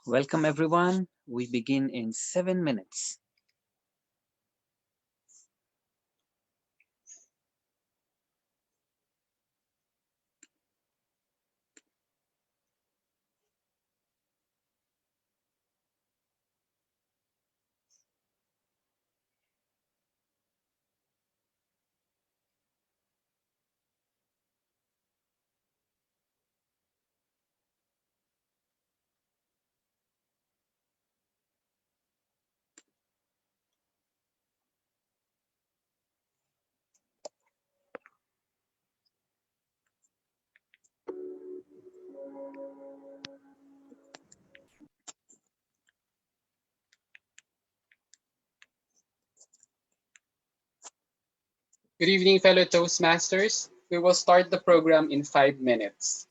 Welcome, everyone. We begin in 7 minutes. Good evening, fellow Toastmasters. We will start the program in 5 minutes.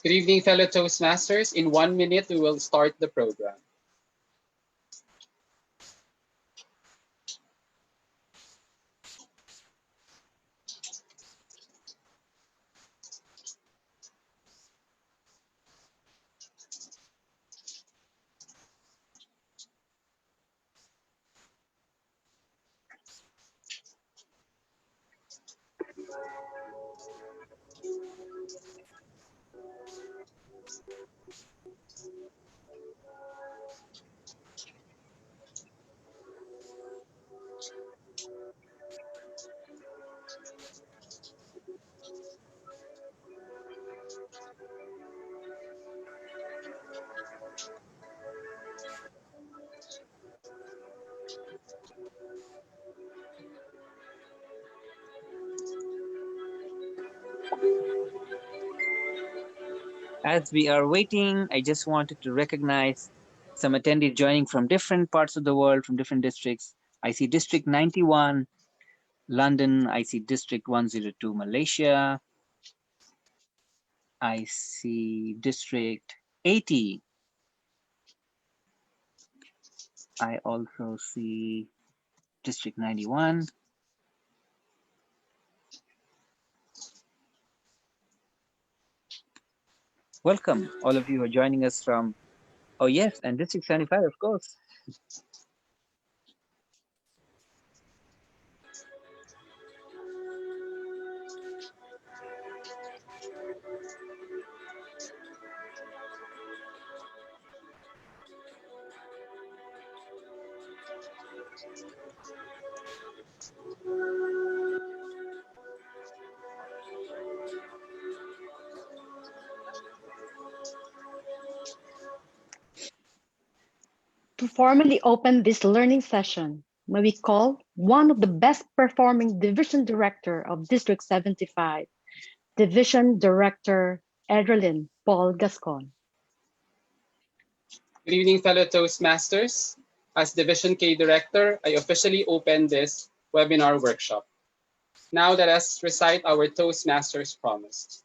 Good evening, fellow Toastmasters. In 1 minute, we will start the program. As we are waiting, I just wanted to recognize some attendees joining from different parts of the world, from different districts. I see District 91, London. I see District 102, Malaysia. I see District 80. I also see District 91. Welcome, all of you who are joining us from, oh yes, and District 75, of course. To formally open this learning session, may we call one of the best performing Division Director of District 75, Division Director Adreline Paul Gascon. Good evening, fellow Toastmasters. As Division K Director, I officially open this webinar workshop. Now let us recite our Toastmasters promise.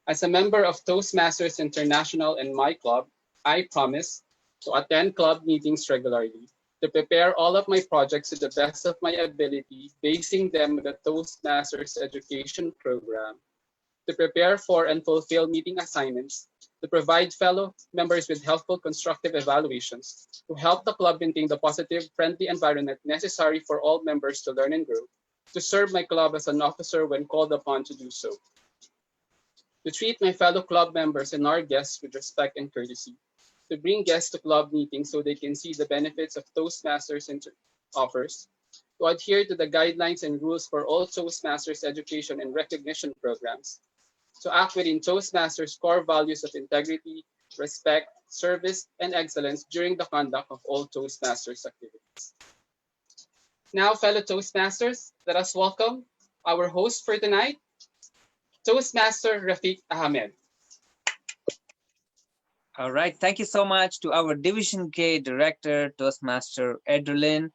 As a member of Toastmasters International and my club, I promise to attend club meetings regularly, to prepare all of my projects to the best of my ability, basing them on the Toastmasters education program, to prepare for and fulfill meeting assignments, to provide fellow members with helpful constructive evaluations, to help the club maintain the positive, friendly environment necessary for all members to learn and grow, to serve my club as an officer when called upon to do so, to treat my fellow club members and our guests with respect and courtesy, to bring guests to club meetings so they can see the benefits of Toastmasters offers, to adhere to the guidelines and rules for all Toastmasters education and recognition programs, to act within Toastmasters' core values of integrity, respect, service, and excellence during the conduct of all Toastmasters activities. Now, fellow Toastmasters, let us welcome our host for tonight, Toastmaster Rafiq Ahmed. All right. Thank you so much to our Division K Director, Toastmaster Adreline,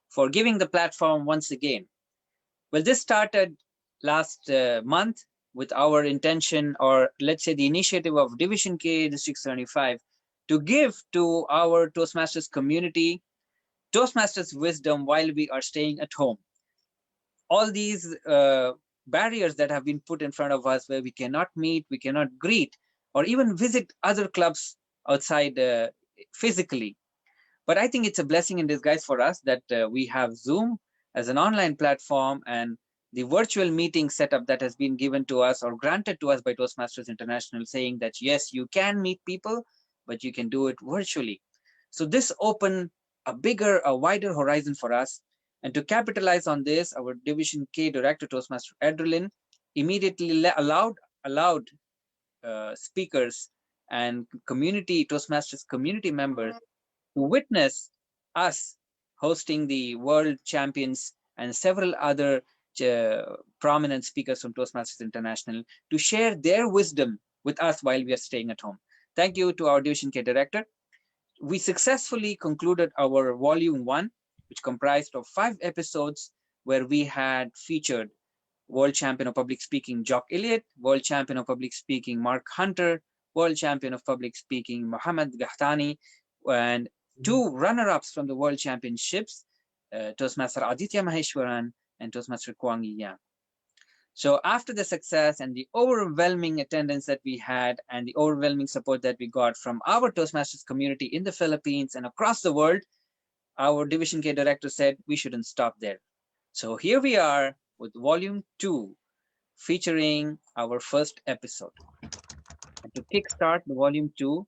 for giving the platform once again. Well, this started last month with our intention, or let's say the initiative of Division K District 75, to give to our Toastmasters community Toastmasters wisdom while we are staying at home. All these barriers that have been put in front of us, where we cannot meet, we cannot greet, or even visit other clubs outside physically. But I think it's a blessing in disguise for us that we have Zoom as an online platform, and the virtual meeting setup that has been given to us or granted to us by Toastmasters International, saying that, yes, you can meet people, but you can do it virtually. So this opened a wider horizon for us. And to capitalize on this, our Division K Director, Toastmaster Adreline, immediately allowed speakers and Toastmasters community members to witness us hosting the world champions and several other prominent speakers from Toastmasters International to share their wisdom with us while we are staying at home. Thank you to our Division K Director. We successfully concluded our Volume 1, which comprised of 5 episodes where we had featured World Champion of Public Speaking Jock Elliott, World Champion of Public Speaking Mark Hunter, World Champion of Public Speaking Mohammed Gahtani, and 2 runner-ups from the World Championships, Toastmaster Aditya Maheshwaran and Toastmaster Kwang Yang. So after the success and the overwhelming attendance that we had and the overwhelming support that we got from our Toastmasters community in the Philippines and across the world, our Division K Director said we shouldn't stop there. So here we are with Volume 2, featuring our first episode. And to kickstart the volume 2,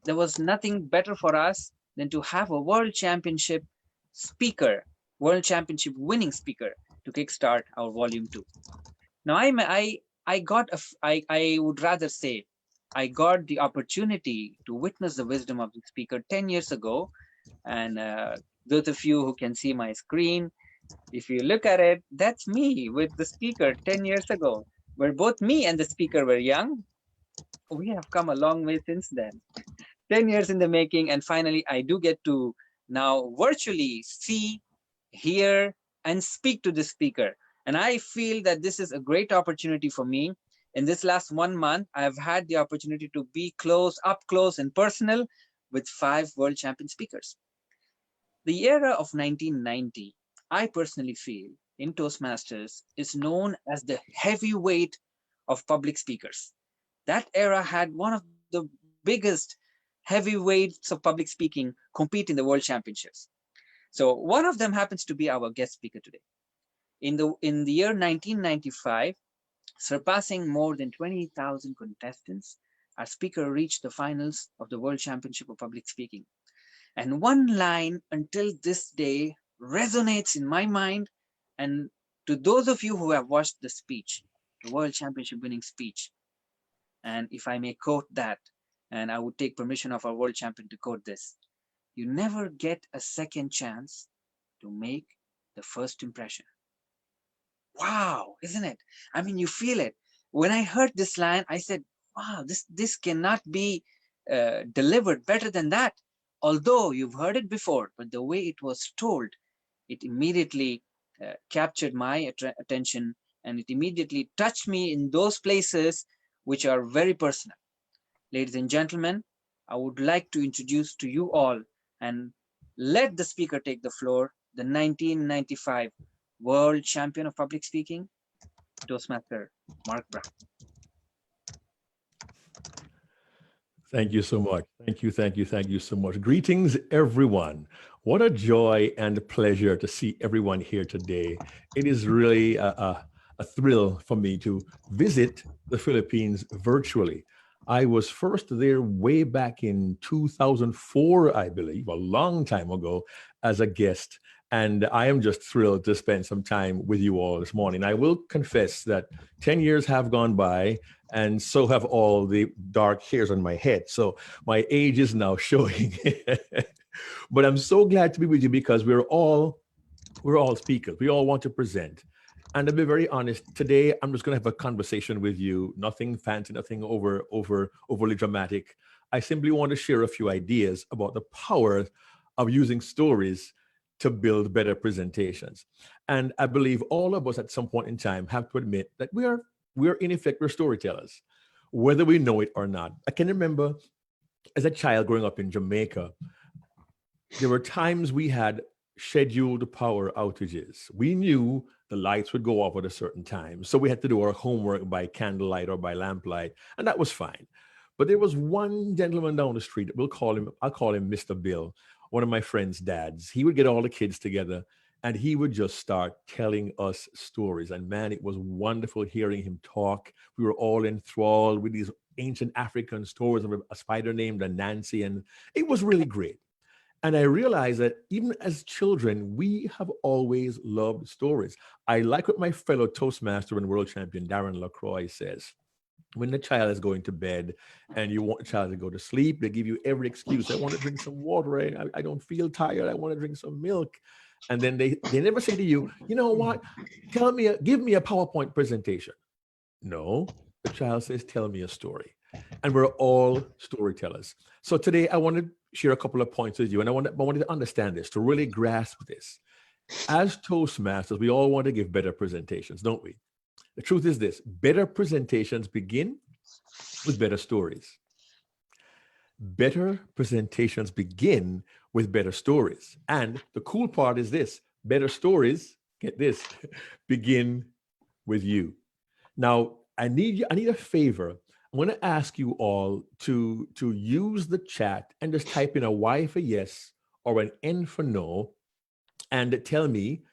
there was nothing better for us than to have a world championship speaker, world championship winning speaker to kickstart our volume 2. Now I got I would rather say I got the opportunity to witness the wisdom of the speaker 10 years ago. And those of you who can see my screen, if you look at it, that's me with the speaker 10 years ago, where both me and the speaker were young. We have come a long way since then. 10 years in the making, and finally I do get to now virtually see, hear, and speak to the speaker. And I feel that this is a great opportunity for me. In this last 1 month, I've had the opportunity to be up close and personal with 5 world champion speakers. The era of 1990, I personally feel, in Toastmasters is known as the heavyweight of public speakers. That era had one of the biggest heavyweights of public speaking compete in the world championships. So one of them happens to be our guest speaker today. In the year 1995, surpassing more than 20,000 contestants, our speaker reached the finals of the World Championship of Public Speaking. And one line until this day resonates in my mind. And to those of you who have watched the speech, the World Championship winning speech, and if I may quote that, and I would take permission of our world champion to quote this: you never get a second chance to make the first impression. Wow, isn't it? I mean, you feel it. When I heard this line, I said, wow, this cannot be delivered better than that. Although you've heard it before, but the way it was told, it immediately captured my attention, and it immediately touched me in those places which are very personal. Ladies and gentlemen, I would like to introduce to you all and let the speaker take the floor, the 1995 World Champion of Public Speaking, Toastmaster Mark Brown. Thank you so much. Thank you so much. Greetings, everyone. What a joy and pleasure to see everyone here today. It is really a thrill for me to visit the Philippines virtually. I was first there way back in 2004, I believe, a long time ago, as a guest. And I am just thrilled to spend some time with you all this morning. I will confess that 10 years have gone by, and so have all the dark hairs on my head. So my age is now showing. But I'm so glad to be with you because we're all speakers. We all want to present. And to be very honest, today I'm just going to have a conversation with you. Nothing fancy, nothing overly dramatic. I simply want to share a few ideas about the power of using stories to build better presentations. And I believe all of us at some point in time have to admit that we're in effect, we're storytellers, whether we know it or not. I can remember as a child growing up in Jamaica, there were times we had scheduled power outages. We knew the lights would go off at a certain time. So we had to do our homework by candlelight or by lamplight, and that was fine. But there was one gentleman down the street, I'll call him Mr. Bill, one of my friend's dads. He would get all the kids together and he would just start telling us stories. And man, it was wonderful hearing him talk. We were all enthralled with these ancient African stories of a spider named Nancy, and it was really great. And I realized that even as children, we have always loved stories. I like what my fellow Toastmaster and world champion Darren LaCroix says. When the child is going to bed and you want the child to go to sleep, they give you every excuse. I want to drink some water. I don't feel tired. I want to drink some milk. And then they never say to you, you know what? Give me a PowerPoint presentation. No, the child says, tell me a story. And we're all storytellers. So today I want to share a couple of points with you. And I want you to understand this, to really grasp this. As Toastmasters, we all want to give better presentations, don't we? The truth is this: better presentations begin with better stories. Better presentations begin with better stories. And the cool part is this: better stories, get this, begin with you. Now, I need a favor. I'm going to ask you all to use the chat and just type in a Y for yes or an N for no and tell me,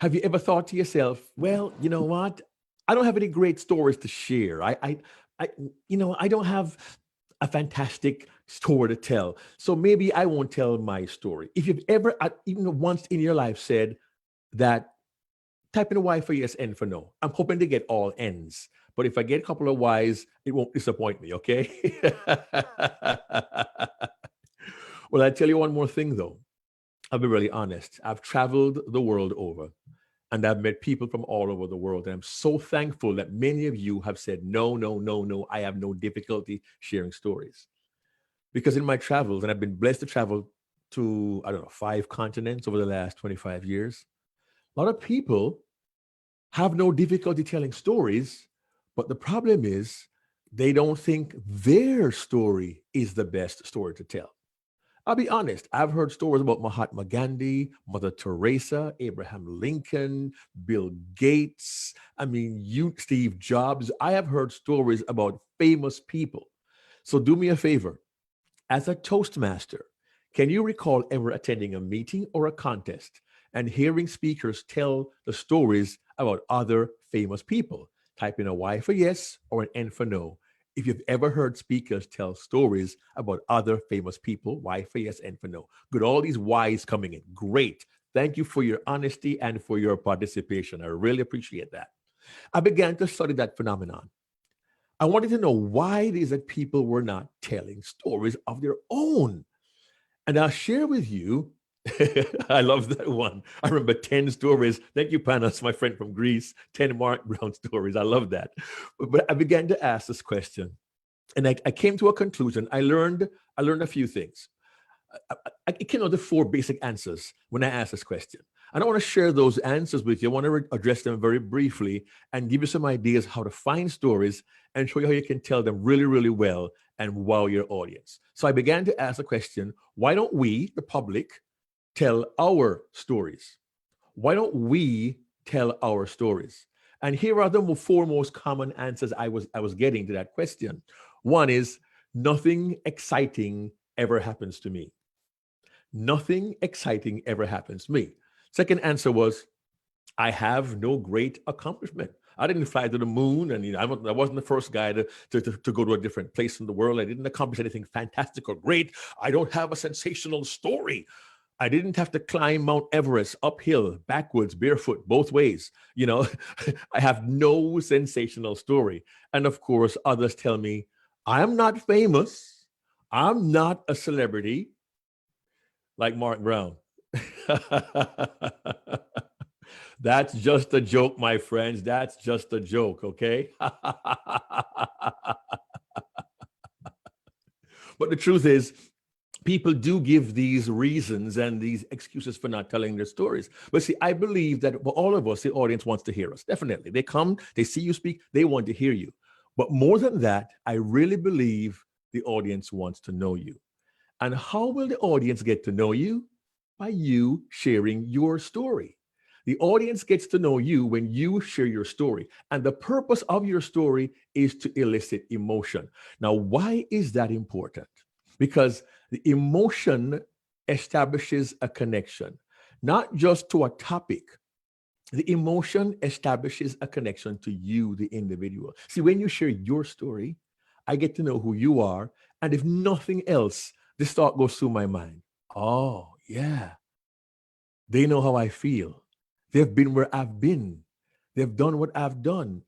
have you ever thought to yourself, well, you know what? I don't have any great stories to share. I, I don't have a fantastic story to tell. So maybe I won't tell my story. If you've ever, even once in your life, said that, type in a Y for yes, N for no. I'm hoping to get all N's. But if I get a couple of Y's, it won't disappoint me, okay? Well, I tell you one more thing, though. I'll be really honest. I've traveled the world over and I've met people from all over the world. And I'm so thankful that many of you have said, no, no, no, no, I have no difficulty sharing stories. Because in my travels, and I've been blessed to travel to, I don't know, 5 continents over the last 25 years, a lot of people have no difficulty telling stories, but the problem is they don't think their story is the best story to tell. I'll be honest, I've heard stories about Mahatma Gandhi, Mother Teresa, Abraham Lincoln, Bill Gates, Steve Jobs. I have heard stories about famous people. So do me a favor, as a Toastmaster, can you recall ever attending a meeting or a contest and hearing speakers tell the stories about other famous people? Type in a Y for yes or an N for no. If you've ever heard speakers tell stories about other famous people, Y for yes, N for no. Good, all these Y's coming in. Great. Thank you for your honesty and for your participation. I really appreciate that. I began to study that phenomenon. I wanted to know why it is that people were not telling stories of their own. And I'll share with you, I love that one. I remember 10 stories. Thank you, Panos, my friend from Greece, 10 Mark Brown stories. I love that. But I began to ask this question. And I came to a conclusion. I learned a few things. I came out with 4 basic answers when I asked this question. I don't want to share those answers with you. I want to address them very briefly and give you some ideas how to find stories and show you how you can tell them really, really well and wow your audience. So I began to ask the question, why don't we, the public, tell our stories? Why don't we tell our stories? And here are the 4 most common answers I was getting to that question. One is, nothing exciting ever happens to me. Nothing exciting ever happens to me. Second answer was, I have no great accomplishment. I didn't fly to the moon, and I wasn't the first guy to go to a different place in the world. I didn't accomplish anything fantastic or great. I don't have a sensational story. I didn't have to climb Mount Everest uphill, backwards, barefoot, both ways. I have no sensational story. And of course, others tell me, I'm not famous. I'm not a celebrity like Mark Brown. That's just a joke, my friends. That's just a joke, okay? But the truth is, people do give these reasons and these excuses for not telling their stories. But see, I believe that for all of us, the audience wants to hear us. Definitely. They come, they see you speak, they want to hear you. But more than that, I really believe the audience wants to know you. And how will the audience get to know you? By you sharing your story. The audience gets to know you when you share your story. And the purpose of your story is to elicit emotion. Now, why is that important? Because the emotion establishes a connection, not just to a topic. The emotion establishes a connection to you, the individual. See, when you share your story, I get to know who you are. And if nothing else, this thought goes through my mind. Oh, yeah. They know how I feel. They've been where I've been. They've done what I've done.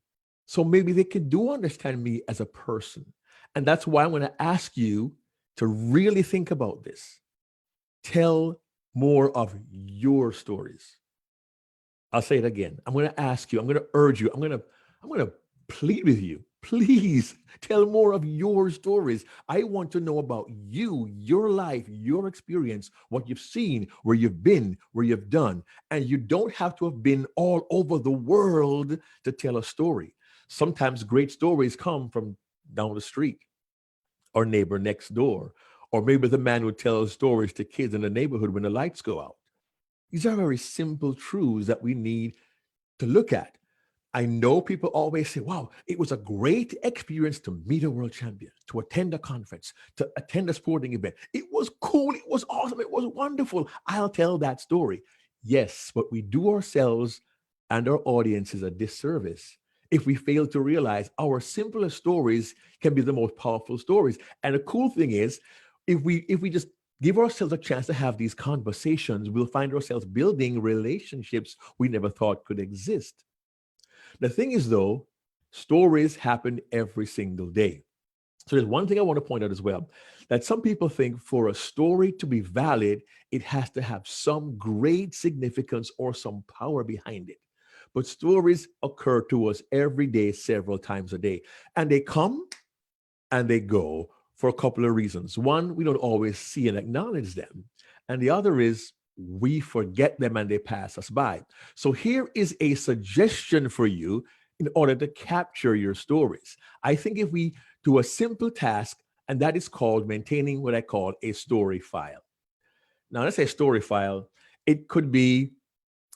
So maybe they can do understand me as a person. And that's why I'm going to ask you to really think about this. Tell more of your stories. I'll say it again. I'm going to ask you, I'm going to urge you, I'm going to plead with you. Please tell more of your stories. I want to know about you, your life, your experience, what you've seen, where you've been, where you've done. And you don't have to have been all over the world to tell a story. Sometimes great stories come from down the street or neighbor next door, or maybe the man who tells stories to kids in the neighborhood when the lights go out. These are very simple truths that we need to look at. I know people always say, wow, it was a great experience to meet a world champion, to attend a conference, to attend a sporting event. It was cool. It was awesome. It was wonderful. I'll tell that story. Yes, but we do ourselves and our audiences a disservice if we fail to realize our simplest stories can be the most powerful stories. And the cool thing is, if we just give ourselves a chance to have these conversations, we'll find ourselves building relationships we never thought could exist. The thing is, though, stories happen every single day. So there's one thing I want to point out as well, that some people think for a story to be valid, it has to have some great significance or some power behind it. But stories occur to us every day, several times a day, and they come and they go for a couple of reasons. One, we don't always see and acknowledge them. And the other is we forget them and they pass us by. So here is a suggestion for you in order to capture your stories. I think if we do a simple task, and that is called maintaining what I call a story file. Now, let's say story file, it could be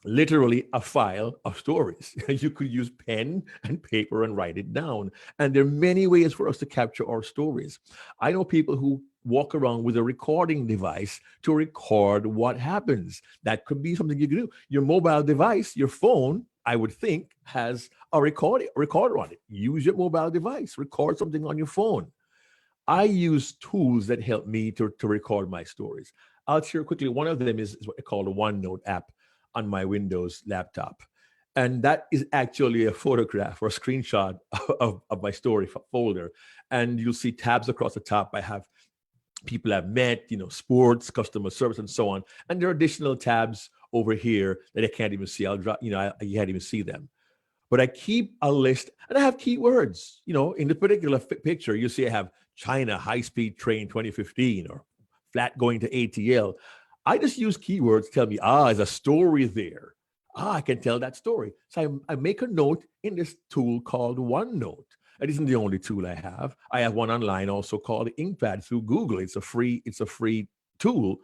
literally a file of stories. You could use pen and paper and write it down. And there are many ways for us to capture our stories. I know people who walk around with a recording device to record what happens. That could be something you can do. Your mobile device, your phone, I would think, has a recorder on it. Use your mobile device, record something on your phone. I use tools that help me to record my stories. I'll share quickly. One of them is what I call the OneNote app on my Windows laptop. And that is actually a photograph or a screenshot of my story folder. And you'll see tabs across the top. I have people I've met, sports, customer service, and so on. And there are additional tabs over here that I can't even see. I'll drop, you can't even see them. But I keep a list, and I have keywords. In the particular picture, you see I have China high-speed train 2015 or flat going to ATL. I just use keywords to tell me, there's a story there. I can tell that story. So I make a note in this tool called OneNote. It isn't the only tool I have. I have one online also called InkPad through Google. It's a free tool.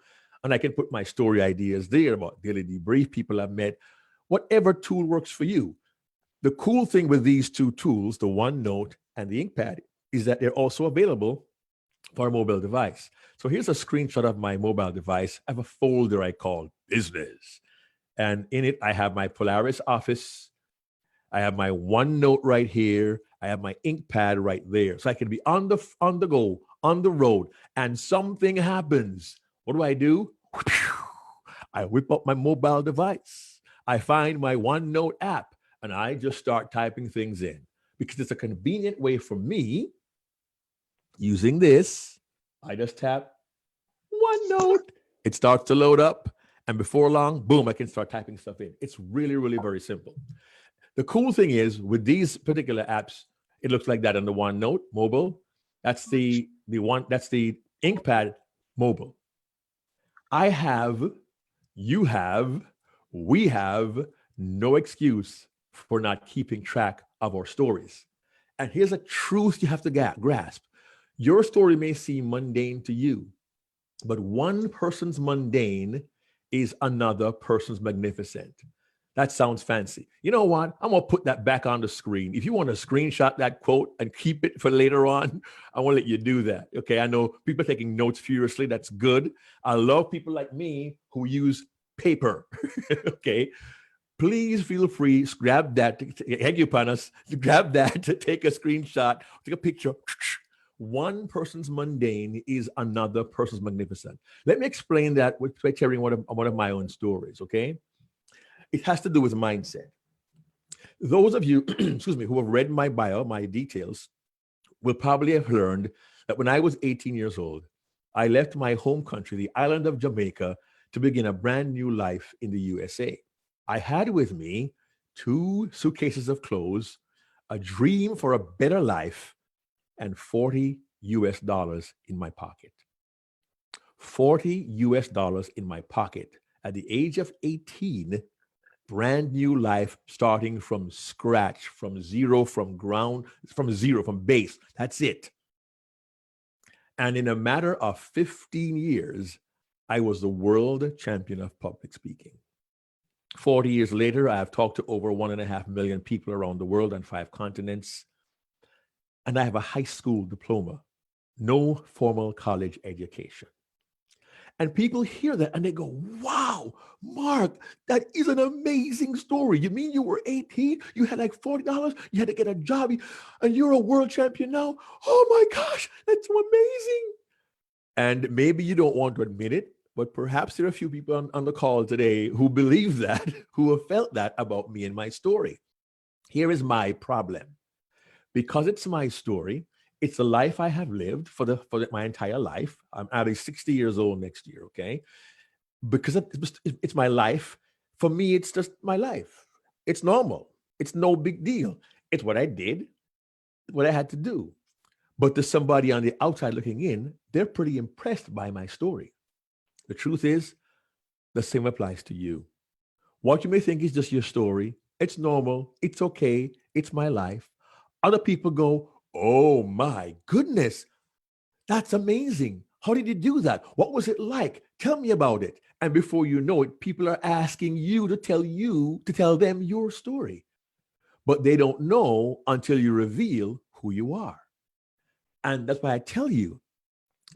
And I can put my story ideas there about daily debrief, people I've met, whatever tool works for you. The cool thing with these two tools, the OneNote and the InkPad, is that they're also available for a mobile device. So here's a screenshot of my mobile device. I have a folder I call Business. And in it, I have my Polaris Office. I have my OneNote right here. I have my InkPad right there. So I can be on the go, on the road, and something happens. What do? I whip up my mobile device. I find my OneNote app, and I just start typing things in because it's a convenient way for me. Using this, I just tap OneNote. It starts to load up. And before long, boom, I can start typing stuff in. It's really, really very simple. The cool thing is with these particular apps, it looks like that on the OneNote mobile. That's the InkPad mobile. I have, you have, we have no excuse for not keeping track of our stories. And here's a truth you have to grasp. Your story may seem mundane to you, but one person's mundane is another person's magnificent. That sounds fancy. You know what? I'm going to put that back on the screen. If you want to screenshot that quote and keep it for later on, I want to let you do that. Okay. I know people are taking notes furiously. That's good. I love people like me who use paper. Okay. Please feel free, grab that, egg you upon us, grab that, take a screenshot, take a picture. One person's mundane is another person's magnificent. Let me explain that by sharing one of my own stories, okay? It has to do with mindset. Those of you, excuse me, who have read my bio, my details, will probably have learned that when I was 18 years old, I left my home country, the island of Jamaica, to begin a brand new life in the USA. I had with me 2 suitcases of clothes, a dream for a better life, and $40 in my pocket. $40 in my pocket at the age of 18, brand new life starting from scratch, from zero, from base. That's it. And in a matter of 15 years, I was the world champion of public speaking. 40 years later, I have talked to over 1.5 million people around the world on 5 continents. And I have a high school diploma, no formal college education. And people hear that and they go, wow, Mark, that is an amazing story. You mean you were 18? You had like $40? You had to get a job and you're a world champion now? Oh my gosh, that's so amazing. And maybe you don't want to admit it, but perhaps there are a few people on the call today who believe that, who have felt that about me and my story. Here is my problem. Because it's my story, it's the life I have lived for my entire life. I'll be 60 years old next year, okay? Because it's my life. For me, it's just my life. It's normal. It's no big deal. It's what I did, what I had to do. But to somebody on the outside looking in, they're pretty impressed by my story. The truth is, the same applies to you. What you may think is just your story, it's normal, it's okay, it's my life. Other people go, oh my goodness, that's amazing. How did you do that? What was it like? Tell me about it. And before you know it, people are asking you to tell them your story. But they don't know until you reveal who you are. And that's why I tell you,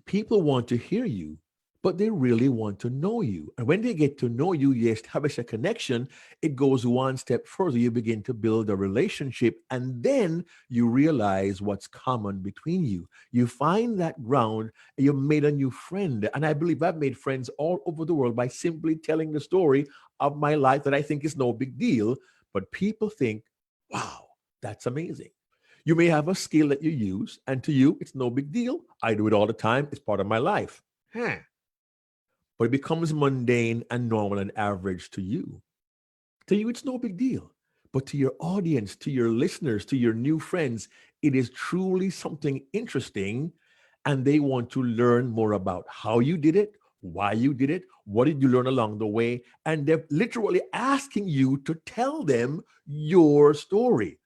people want to hear you, but they really want to know you. And when they get to know you, you establish a connection, it goes one step further. You begin to build a relationship, and then you realize what's common between you. You find that ground, and you've made a new friend. And I believe I've made friends all over the world by simply telling the story of my life that I think is no big deal. But people think, wow, that's amazing. You may have a skill that you use, and to you, it's no big deal. I do it all the time. It's part of my life. But it becomes mundane and normal and average to you. To you, it's no big deal. But to your audience, to your listeners, to your new friends, it is truly something interesting. And they want to learn more about how you did it, why you did it, what did you learn along the way. And they're literally asking you to tell them your story.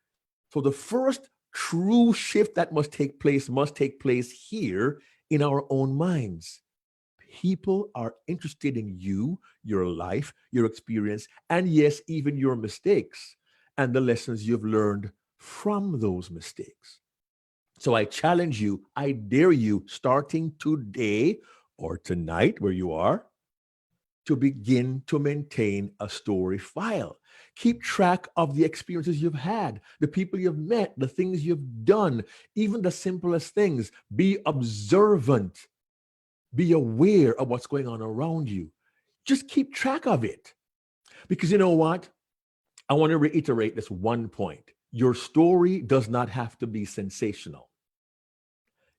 So the first true shift that must take place here in our own minds. People are interested in you, your life, your experience, and yes, even your mistakes and the lessons you've learned from those mistakes. So I challenge you, I dare you, starting today or tonight, where you are, to begin to maintain a story file. Keep track of the experiences you've had, the people you've met, the things you've done, even the simplest things. Be observant. Be aware of what's going on around you. Just keep track of it. Because you know what? I want to reiterate this one point. Your story does not have to be sensational.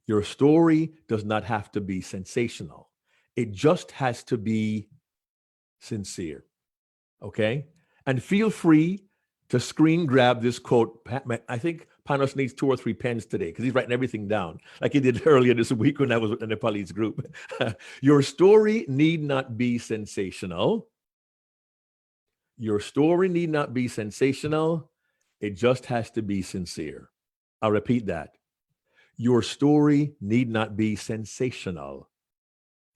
Your story does not have to be sensational. It just has to be sincere. Okay? And feel free to screen grab this quote. I think Panos needs 2 or 3 pens today because he's writing everything down like he did earlier this week when I was with the Nepalese group. Your story need not be sensational. Your story need not be sensational. It just has to be sincere. I'll repeat that. Your story need not be sensational.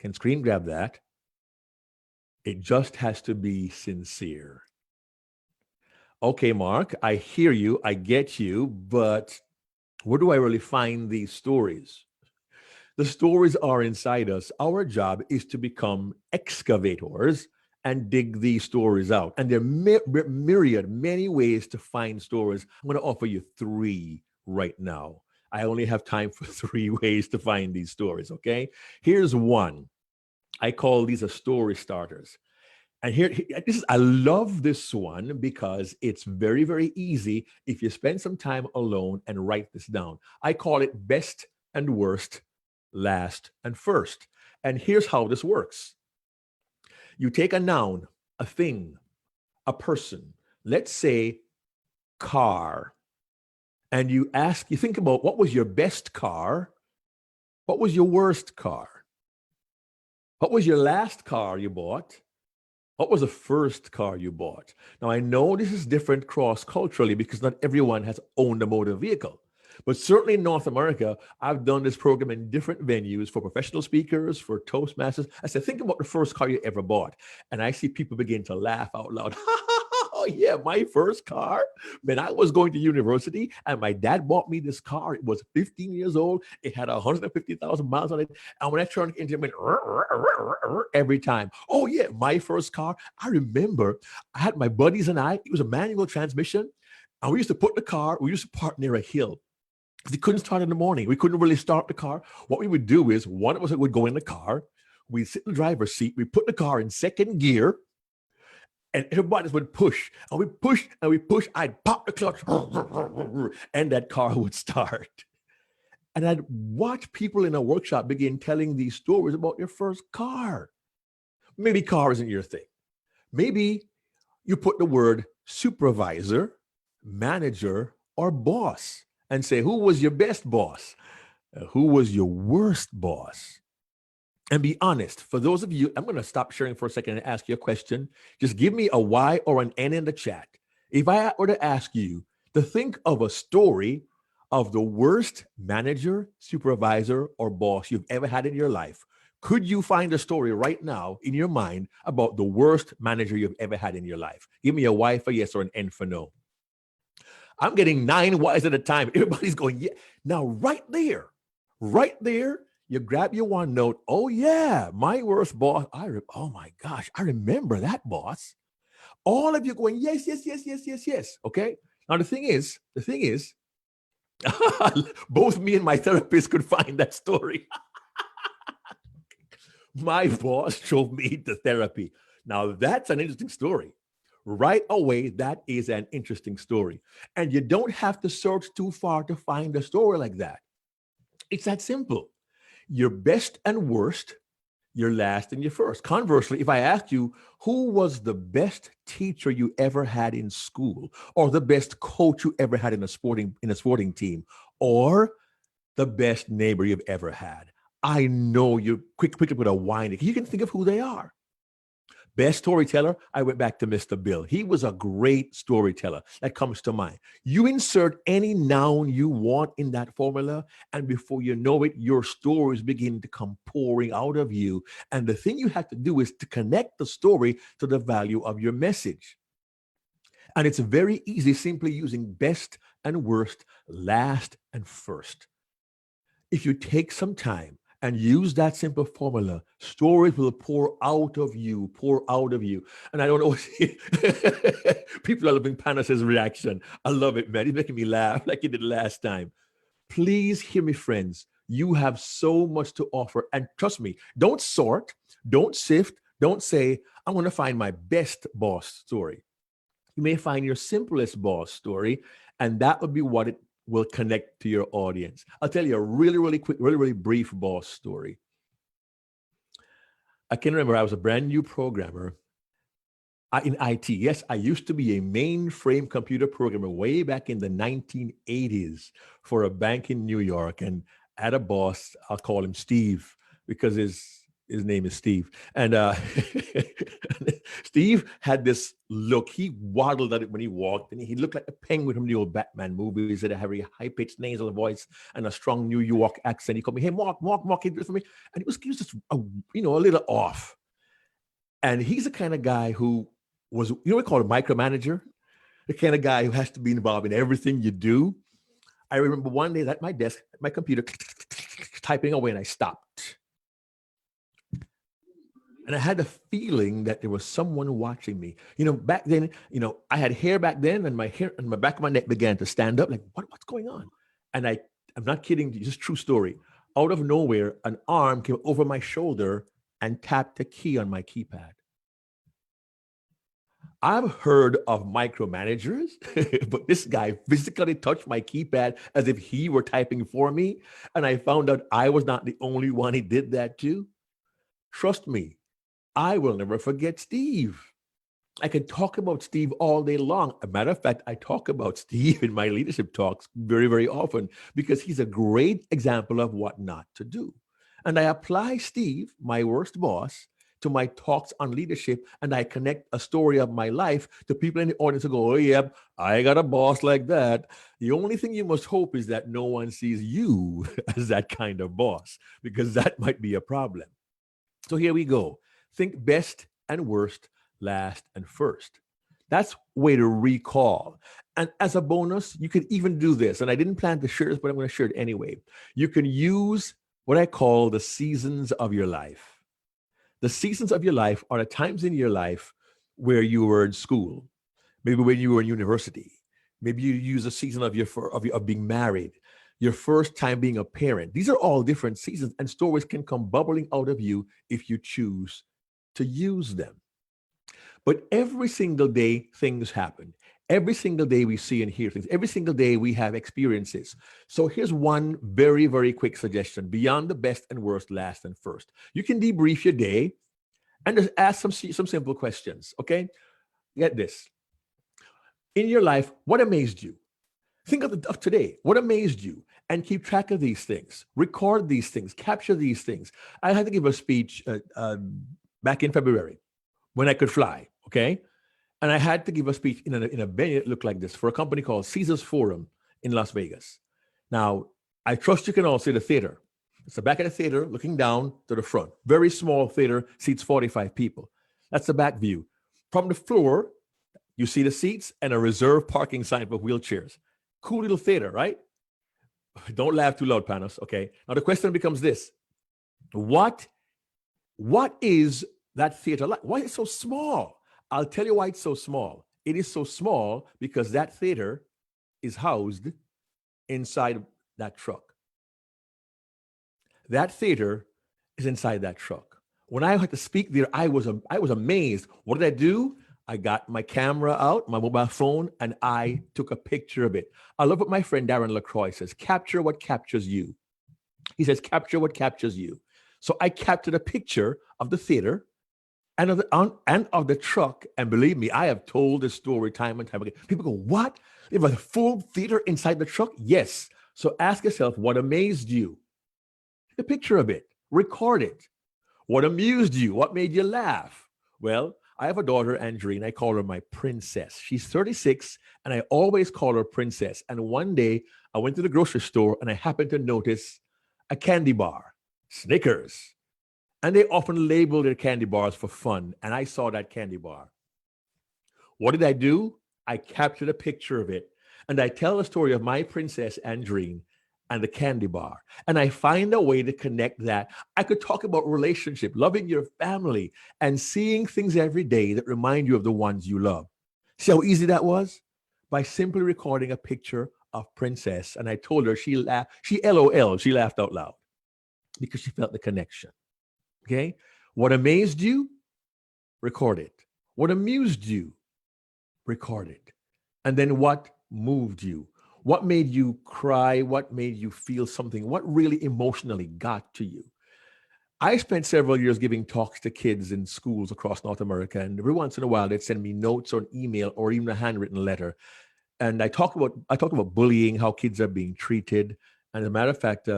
Can screen grab that. It just has to be sincere. Okay, Mark, I hear you, I get you, but where do I really find these stories? The stories are inside us. Our job is to become excavators and dig these stories out. And there are myriad, many ways to find stories. I'm going to offer you 3 right now. I only have time for 3 ways to find these stories, okay? Here's one. I call these a story starters. And I love this one because it's very, very easy if you spend some time alone and write this down. I call it best and worst, last and first. And here's how this works. You take a noun, a thing, a person, let's say car, and you think about what was your best car? What was your worst car? What was your last car you bought? What was the first car you bought? Now, I know this is different cross-culturally because not everyone has owned a motor vehicle. But certainly in North America, I've done this program in different venues for professional speakers, for Toastmasters. I said, think about the first car you ever bought. And I see people begin to laugh out loud. Oh yeah, my first car. When I was going to university and my dad bought me this car, it was 15 years old. It had 150,000 miles on it. And when I turned into it, went every time. Oh yeah, my first car. I remember I had my buddies and I, it was a manual transmission. And we used to put the car, we used to park near a hill. We couldn't start in the morning. We couldn't really start the car. What we would do is one of us would go in the car. We'd sit in the driver's seat. We put the car in second gear and everybody would push. And we push and we push. I'd pop the clutch and that car would start. And I'd watch people in a workshop begin telling these stories about their first car. Maybe car isn't your thing. Maybe you put the word supervisor, manager, or boss and say, who was your best boss? Who was your worst boss? And be honest. For those of you, I'm going to stop sharing for a second and ask you a question. Just give me a Y or an N in the chat. If I were to ask you to think of a story of the worst manager, supervisor, or boss you've ever had in your life, could you find a story right now in your mind about the worst manager you've ever had in your life? Give me a Y for yes or an N for no. I'm getting 9 Ys at a time. Everybody's going, yeah. Now, right there, you grab your OneNote. Oh, yeah, my worst boss. Oh, my gosh, I remember that boss. All of you going, yes, yes, yes, yes, yes, yes. Okay. Now, the thing is, both me and my therapist could find that story. My boss drove me to therapy. Now, that's an interesting story. Right away, that is an interesting story. And you don't have to search too far to find a story like that. It's that simple. Your best and worst, your last and your first. Conversely, if I asked you, who was the best teacher you ever had in school, or the best coach you ever had in a sporting team, or the best neighbor you've ever had, I know you quickly put a whine. You can think of who they are. Best storyteller, I went back to Mr. Bill. He was a great storyteller. That comes to mind. You insert any noun you want in that formula, and before you know it, your stories begin to come pouring out of you. And the thing you have to do is to connect the story to the value of your message. And it's very easy simply using best and worst, last and first. If you take some time and use that simple formula, stories will pour out of you. And I don't know, people are loving Panos' reaction. I love it, man. He's making me laugh like he did last time. Please hear me, friends. You have so much to offer. And trust me, don't sort, don't sift, don't say, I'm going to find my best boss story. You may find your simplest boss story, and that would be what it will connect to your audience. I'll tell you a really, really quick, really, really brief boss story. I can remember I was a brand new programmer in IT. Yes, I used to be a mainframe computer programmer way back in the 1980s for a bank in New York. And I had a boss, I'll call him Steve, because his name is Steve. And Steve had this look. He waddled at it when he walked, and he looked like a penguin from the old Batman movies. He had a very high-pitched nasal voice and a strong New York accent. He called me, hey, Mark, can you do it for me? And he was just, a little off. And he's the kind of guy who was, we call it a micromanager, the kind of guy who has to be involved in everything you do. I remember one day at my desk, at my computer, typing away, and I stopped. And I had a feeling that there was someone watching me. Back then, I had hair back then, and my hair and my back of my neck began to stand up. Like, what's going on? And I'm not kidding. Just true story. Out of nowhere, an arm came over my shoulder and tapped a key on my keypad. I've heard of micromanagers, but this guy physically touched my keypad as if he were typing for me. And I found out I was not the only one he did that to. Trust me, I will never forget Steve. I could talk about Steve all day long. As a matter of fact, I talk about Steve in my leadership talks very, very often because he's a great example of what not to do. And I apply Steve, my worst boss, to my talks on leadership, and I connect a story of my life to people in the audience who go, oh, yeah, I got a boss like that. The only thing you must hope is that no one sees you as that kind of boss, because that might be a problem. So here we go. Think best and worst, last and first. That's way to recall. And as a bonus, you could even do this. And I didn't plan to share this, but I'm going to share it anyway. You can use what I call the seasons of your life. The seasons of your life are the times in your life where you were in school, maybe when you were in university. Maybe you use a season of being married, your first time being a parent. These are all different seasons, and stories can come bubbling out of you if you choose to use them. But every single day, things happen. Every single day we see and hear things. Every single day we have experiences. So here's one very, very quick suggestion. Beyond the best and worst, last and first. You can debrief your day and just ask some simple questions, okay? Get this. In your life, what amazed you? Think of today. What amazed you? And keep track of these things. Record these things. Capture these things. I had to give a speech back in February when I could fly, okay? And I had to give a speech in a venue that looked like this for a company called Caesars Forum in Las Vegas. Now, I trust you can all see the theater. It's the back of the theater looking down to the front. Very small theater, seats 45 people. That's the back view. From the floor, you see the seats and a reserved parking sign for wheelchairs. Cool little theater, right? Don't laugh too loud, Panos, okay? Now the question becomes this. What is that theater like? Why is it so small? I'll tell you why it's so small. It is so small because that theater is housed inside that truck. That theater is inside that truck. When I had to speak there, I was amazed. What did I do? I got my camera out, my mobile phone, and I took a picture of it. I love what my friend Darren LaCroix says, capture what captures you. He says, capture what captures you. So I captured a picture of the theater and of the truck. And believe me, I have told this story time and time again. People go, what? There was a full theater inside the truck? Yes. So ask yourself, what amazed you? Take a picture of it. Record it. What amused you? What made you laugh? Well, I have a daughter, Andrine. I call her my princess. She's 36, and I always call her princess. And one day, I went to the grocery store, and I happened to notice a candy bar, Snickers. And they often label their candy bars for fun. And I saw that candy bar. What did I do? I captured a picture of it. And I tell the story of my princess, Andrine, and the candy bar. And I find a way to connect that. I could talk about relationship, loving your family, and seeing things every day that remind you of the ones you love. See how easy that was? By simply recording a picture of Princess. And I told her, she laughed, she LOL, she laughed out loud because she felt the connection. Okay? What amazed you? Record it. What amused you? Record it. And then what moved you? What made you cry? What made you feel something? What really emotionally got to you? I spent several years giving talks to kids in schools across North America, and every once in a while they'd send me notes or an email or even a handwritten letter. And I talk about bullying, how kids are being treated. And as a matter of fact,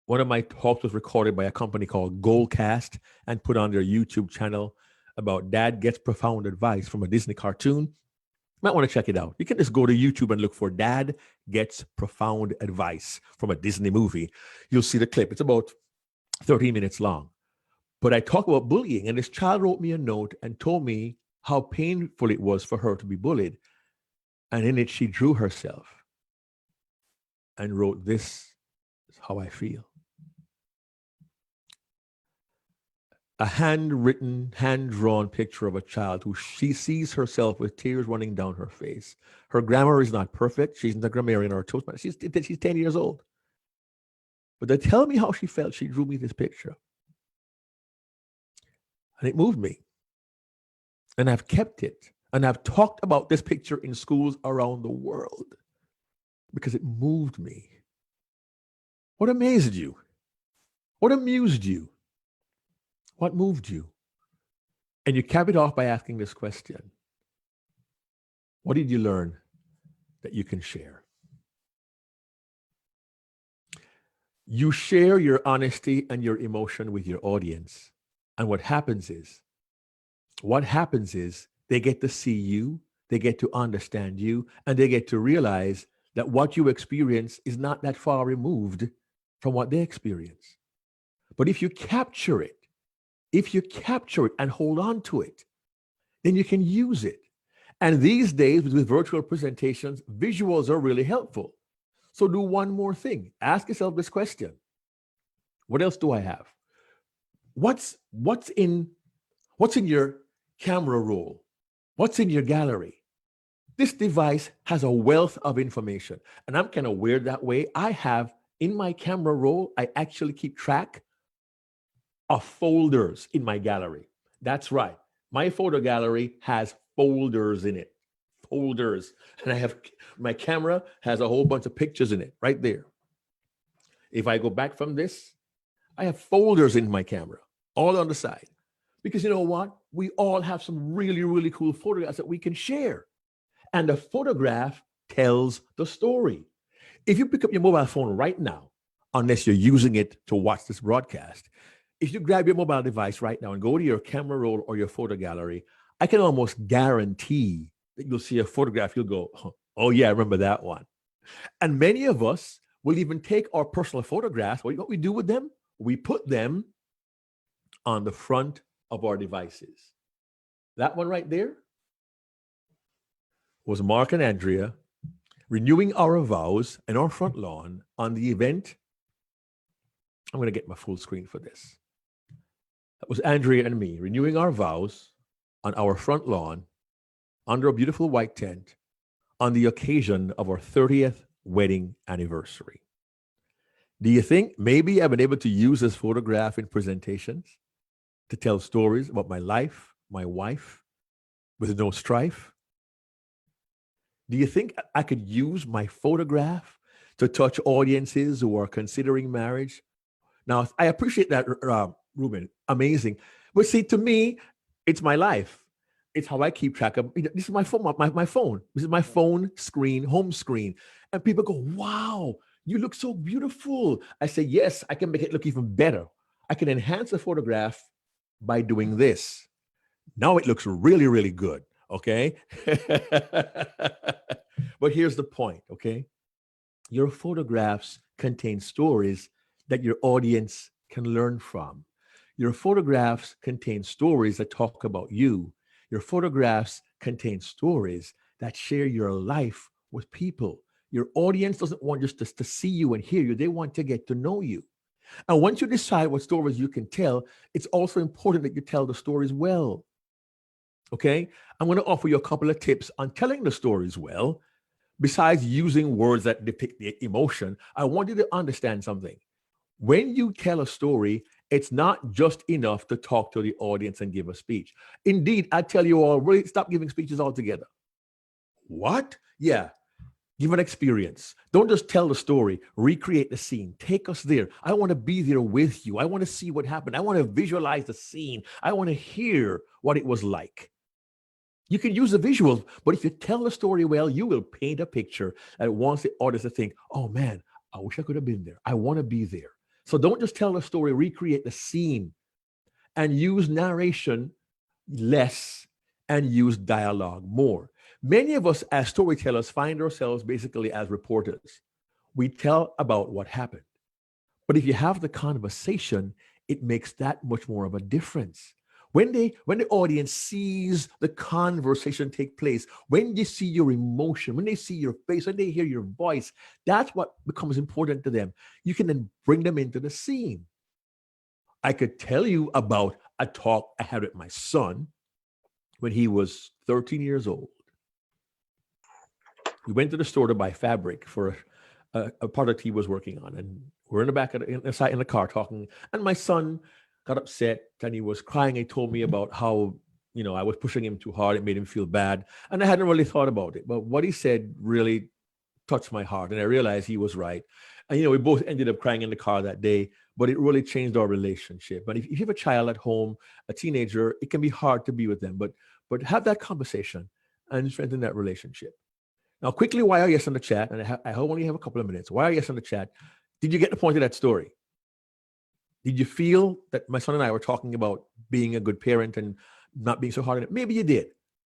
one of my talks was recorded by a company called Goldcast and put on their YouTube channel about Dad Gets Profound Advice from a Disney cartoon. Might want to check it out. You can just go to YouTube and look for Dad Gets Profound Advice from a Disney movie. You'll see the clip. It's about 13 minutes long. But I talk about bullying, and this child wrote me a note and told me how painful it was for her to be bullied. And in it, she drew herself and wrote, "This is how I feel." A handwritten, hand-drawn picture of a child who she sees herself with tears running down her face. Her grammar is not perfect. She's not a grammarian or a Toastmaster. She's 10 years old. But to tell me how she felt, she drew me this picture. And it moved me. And I've kept it. And I've talked about this picture in schools around the world because it moved me. What amazed you? What amused you? What moved you? And you cap it off by asking this question. What did you learn that you can share? You share your honesty and your emotion with your audience. And what happens is they get to see you, they get to understand you, and they get to realize that what you experience is not that far removed from what they experience. But if you capture it and hold on to it, then you can use it. And these days, with virtual presentations, visuals are really helpful. So do one more thing. Ask yourself this question. What else do I have? What's in your camera roll? What's in your gallery? This device has a wealth of information, and I'm kind of weird that way. I have in my camera roll, I actually keep track of folders in my gallery. That's right. My photo gallery has folders in it. Folders. And I have my camera has a whole bunch of pictures in it right there. If I go back from this, I have folders in my camera all on the side. Because you know what? We all have some really, really cool photographs that we can share. And the photograph tells the story. If you pick up your mobile phone right now, unless you're using it to watch this broadcast, if you grab your mobile device right now and go to your camera roll or your photo gallery, I can almost guarantee that you'll see a photograph. You'll go, oh yeah, I remember that one. And many of us will even take our personal photographs. What we do with them? We put them on the front of our devices. That one right there was Mark and Andrea renewing our vows in our front lawn on the event. I'm going to get my full screen for this. That was Andrea and me renewing our vows on our front lawn under a beautiful white tent on the occasion of our 30th wedding anniversary. Do you think maybe I've been able to use this photograph in presentations to tell stories about my life, my wife, with no strife? Do you think I could use my photograph to touch audiences who are considering marriage? Now, I appreciate that, Ruben. Amazing. But see, to me, it's my life. It's how I keep track of. This is my phone. My phone. This is my phone screen, home screen. And people go, "Wow, you look so beautiful." I say, "Yes, I can make it look even better. I can enhance the photograph by doing this. Now it looks really, really good." Okay. But here's the point. Okay. Your photographs contain stories that your audience can learn from. Your photographs contain stories that talk about you. Your photographs contain stories that share your life with people. Your audience doesn't want just to see you and hear you. They want to get to know you. And once you decide what stories you can tell, it's also important that you tell the stories well. Okay? I'm going to offer you a couple of tips on telling the stories well. Besides using words that depict the emotion, I want you to understand something. When you tell a story, it's not just enough to talk to the audience and give a speech. Indeed, I tell you all, really stop giving speeches altogether. What? Yeah. Give an experience. Don't just tell the story. Recreate the scene. Take us there. I want to be there with you. I want to see what happened. I want to visualize the scene. I want to hear what it was like. You can use the visuals, but if you tell the story well, you will paint a picture that wants the audience to think, oh man, I wish I could have been there. I want to be there. So don't just tell the story, recreate the scene and use narration less and use dialogue more. Many of us as storytellers find ourselves basically as reporters. We tell about what happened. But if you have the conversation, it makes that much more of a difference. When the audience sees the conversation take place, when they see your emotion, when they see your face, when they hear your voice, that's what becomes important to them. You can then bring them into the scene. I could tell you about a talk I had with my son when he was 13 years old. We went to the store to buy fabric for a product he was working on, and we're in the back of in the car talking, and my son got upset and he was crying. He told me about how, I was pushing him too hard. It made him feel bad. And I hadn't really thought about it. But what he said really touched my heart. And I realized he was right. And, we both ended up crying in the car that day, but it really changed our relationship. But if you have a child at home, a teenager, it can be hard to be with them. But have that conversation and strengthen that relationship. Now, quickly, why are yes on the chat? And I only have a couple of minutes. Why are yes on the chat? Did you get the point of that story? Did you feel that my son and I were talking about being a good parent and not being so hard on it? Maybe you did.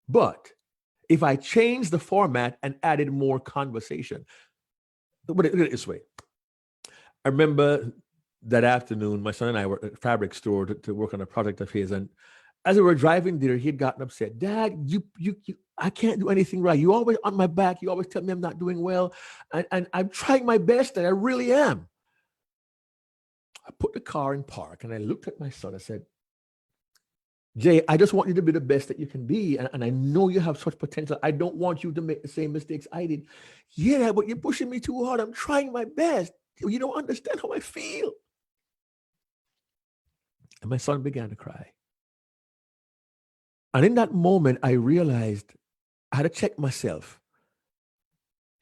But if I changed the format and added more conversation, look at it this way. I remember that afternoon, my son and I were at a fabric store to work on a project of his. And as we were driving there, he had gotten upset. Dad, I can't do anything right. You always on my back. You always tell me I'm not doing well. And I'm trying my best, and I really am. I put the car in park and I looked at my son. I said, Jay, I just want you to be the best that you can be. And I know you have such potential. I don't want you to make the same mistakes I did. Yeah, but you're pushing me too hard. I'm trying my best. You don't understand how I feel. And my son began to cry. And in that moment, I realized I had to check myself.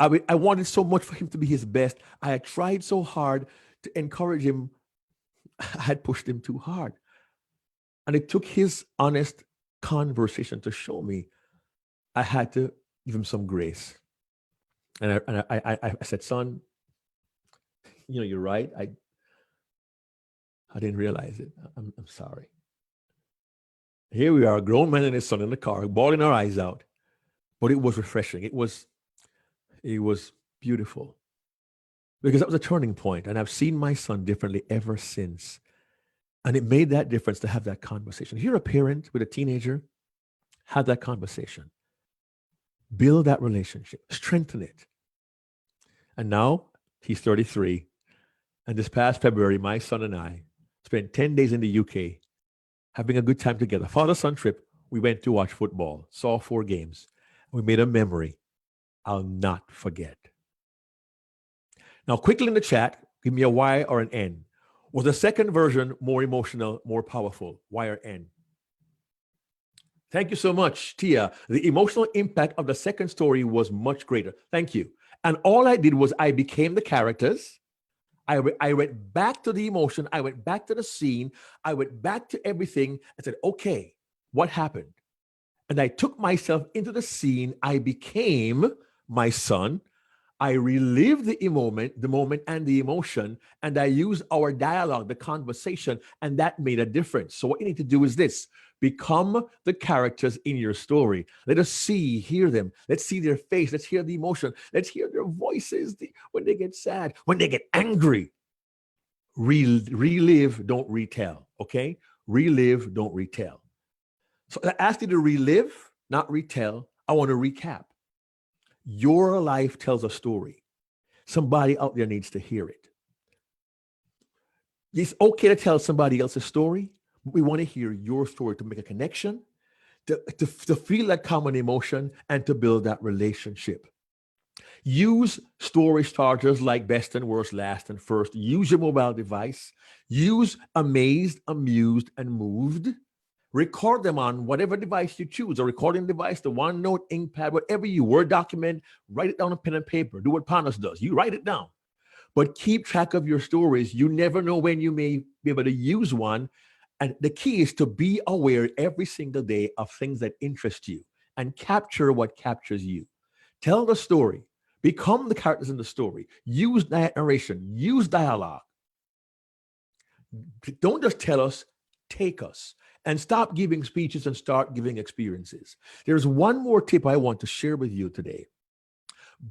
I wanted so much for him to be his best. I had tried so hard to encourage him. I had pushed him too hard. And it took his honest conversation to show me I had to give him some grace. And I said, son, you're right. I didn't realize it. I'm sorry. Here we are, a grown man and his son in the car, bawling our eyes out. But it was refreshing. It was beautiful. Because that was a turning point. And I've seen my son differently ever since. And it made that difference to have that conversation. If you're a parent with a teenager, have that conversation. Build that relationship. Strengthen it. And now he's 33. And this past February, my son and I spent 10 days in the UK having a good time together. Father-son trip. We went to watch football, saw 4 games. We made a memory I'll not forget. Now, quickly in the chat, give me a Y or an N. Was the second version more emotional, more powerful? Y or N? Thank you so much, Tia. The emotional impact of the second story was much greater. Thank you. And all I did was I became the characters. I went back to the emotion. I went back to the scene. I went back to everything. I said, okay, what happened? And I took myself into the scene. I became my son. I relived the moment and the emotion, and I used our dialogue, the conversation, and that made a difference. So what you need to do is this: become the characters in your story. Let us hear them. Let's see their face. Let's hear the emotion. Let's hear their voices when they get sad, when they get angry. Relive, don't retell, okay? Relive, don't retell. So I asked you to relive, not retell. I want to recap. Your life tells a story. Somebody out there needs to hear it. It's okay to tell somebody else's story, but we want to hear your story to make a connection, to feel that common emotion, and to build that relationship. Use story starters like best and worst, last and first. Use your mobile device. Use amazed, amused, and moved. Record them on whatever device you choose, a recording device, the OneNote, InkPad, whatever you Word document. Write it down on pen and paper. Do what Panos does. You write it down. But keep track of your stories. You never know when you may be able to use one. And the key is to be aware every single day of things that interest you and capture what captures you. Tell the story. Become the characters in the story. Use narration. Use dialogue. Don't just tell us, take us. And stop giving speeches and start giving experiences. There's one more tip I want to share with you today.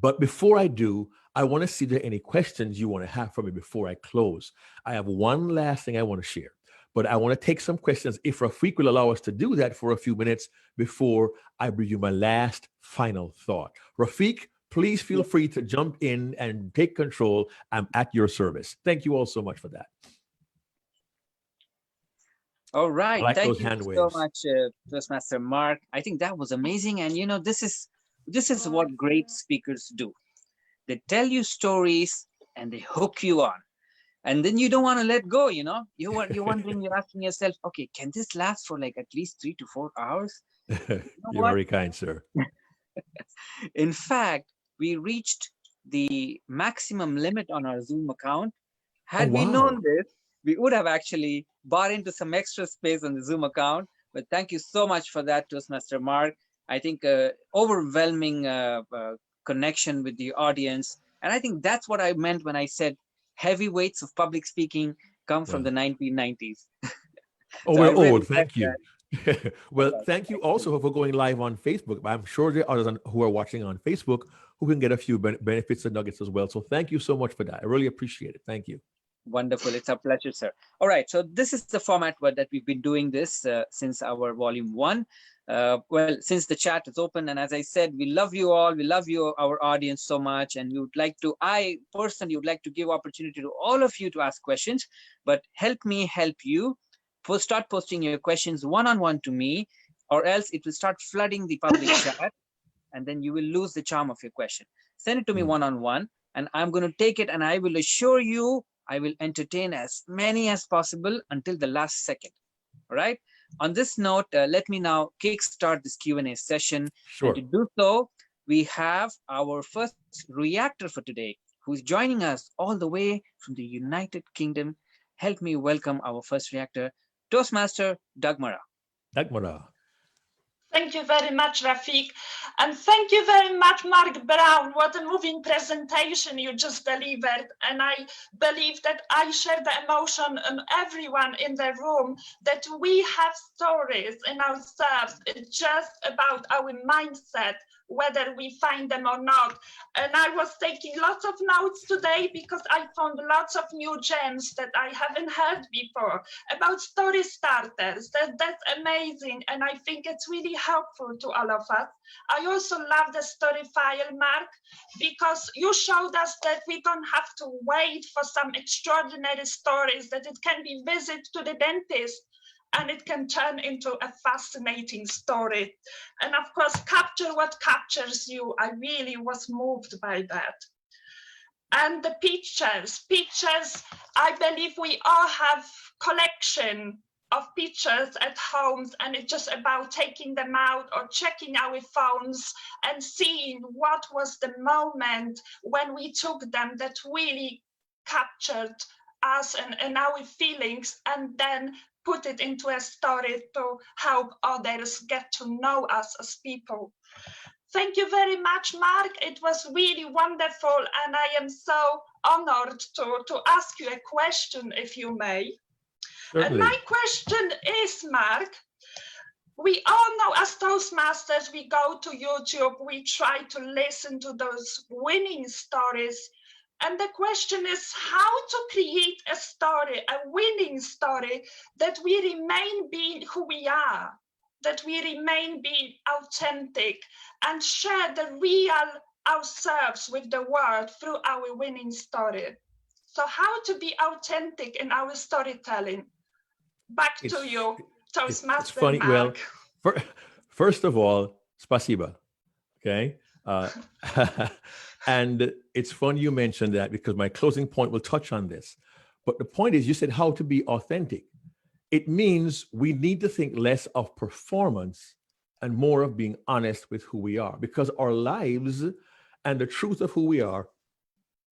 But before I do, I want to see if there are any questions you want to have for me before I close. I have one last thing I want to share, but I want to take some questions if Rafiq will allow us to do that for a few minutes before I bring you my last final thought. Rafiq, please feel free to jump in and take control. I'm at your service. Thank you all so much for that. All right. I like Thank those you hand so waves. much, Toastmaster Mark. I think that was amazing. And this is what great speakers do. They tell you stories and they hook you on. And then you don't want to let go, You're wondering, you're asking yourself, okay, can this last for like at least 3 to 4 hours? You're very kind, sir. In fact, we reached the maximum limit on our Zoom account. Had we known this, we would have actually bought into some extra space on the Zoom account. But thank you so much for that, Toastmaster Mark. I think overwhelming connection with the audience. And I think that's what I meant when I said heavyweights of public speaking come from the 1990s. Oh, So we're I really old. Thank like you. Well, thank you also for going live on Facebook. I'm sure there are others who are watching on Facebook who can get a few benefits and nuggets as well. So thank you so much for that. I really appreciate it. Thank you. Wonderful. It's a pleasure, sir. All right. So this is the format that we've been doing this since our volume 1. Well, since the chat is open, and as I said, we love you all. We love you, our audience, so much, and we would like to. I personally would like to give opportunity to all of you to ask questions. But help me help you. Start posting your questions one-on-one to me, or else it will start flooding the public chat, and then you will lose the charm of your question. Send it to me one-on-one, and I'm going to take it, and I will assure you I will entertain as many as possible until the last second. All right. On this note, let me now kickstart this Q&A session. Sure. And to do so, we have our first reactor for today, who's joining us all the way from the United Kingdom. Help me welcome our first reactor, Toastmaster Dagmara. Dagmara. Thank you very much, Rafiq. And thank you very much, Mark Brown. What a moving presentation you just delivered. And I believe that I share the emotion and everyone in the room that we have stories in ourselves. It's just about our mindset, whether we find them or not. And I was taking lots of notes today because I found lots of new gems that I haven't heard before about story starters. That's amazing. And I think it's really helpful to all of us. I also love the story file, Mark, because you showed us that we don't have to wait for some extraordinary stories, that it can be visit to the dentist and it can turn into a fascinating story. And of course, capture what captures you. I really was moved by that. And the pictures, I believe we all have collection of pictures at homes, and it's just about taking them out or checking our phones and seeing what was the moment when we took them that really captured us and our feelings, and then put it into a story to help others get to know us as people. Thank you very much, Mark. It was really wonderful, and I am so honored to ask you a question, if you may. Certainly. And my question is, Mark, we all know as Toastmasters, we go to YouTube, we try to listen to those winning stories. And the question is how to create a story, a winning story, that we remain being who we are, that we remain being authentic and share the real ourselves with the world through our winning story. So how to be authentic in our storytelling? Back to you, Toastmaster. It's funny. Mark. Well, first of all, spasiba. Okay. And it's funny you mentioned that because my closing point will touch on this. But the point is, you said how to be authentic. It means we need to think less of performance and more of being honest with who we are, because our lives and the truth of who we are,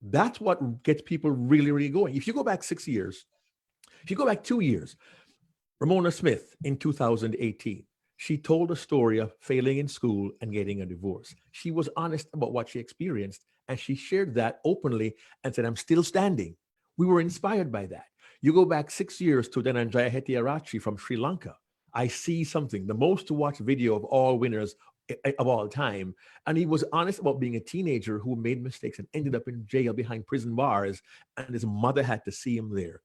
that's what gets people really, really going. If you go back 6 years, if you go back 2 years, Ramona Smith in 2018, she told a story of failing in school and getting a divorce. She was honest about what she experienced, and she shared that openly and said, I'm still standing. We were inspired by that. You go back 6 years to Dhananjaya Hettiarachchi from Sri Lanka. I see something, the most watched video of all winners of all time. And he was honest about being a teenager who made mistakes and ended up in jail behind prison bars, and his mother had to see him there.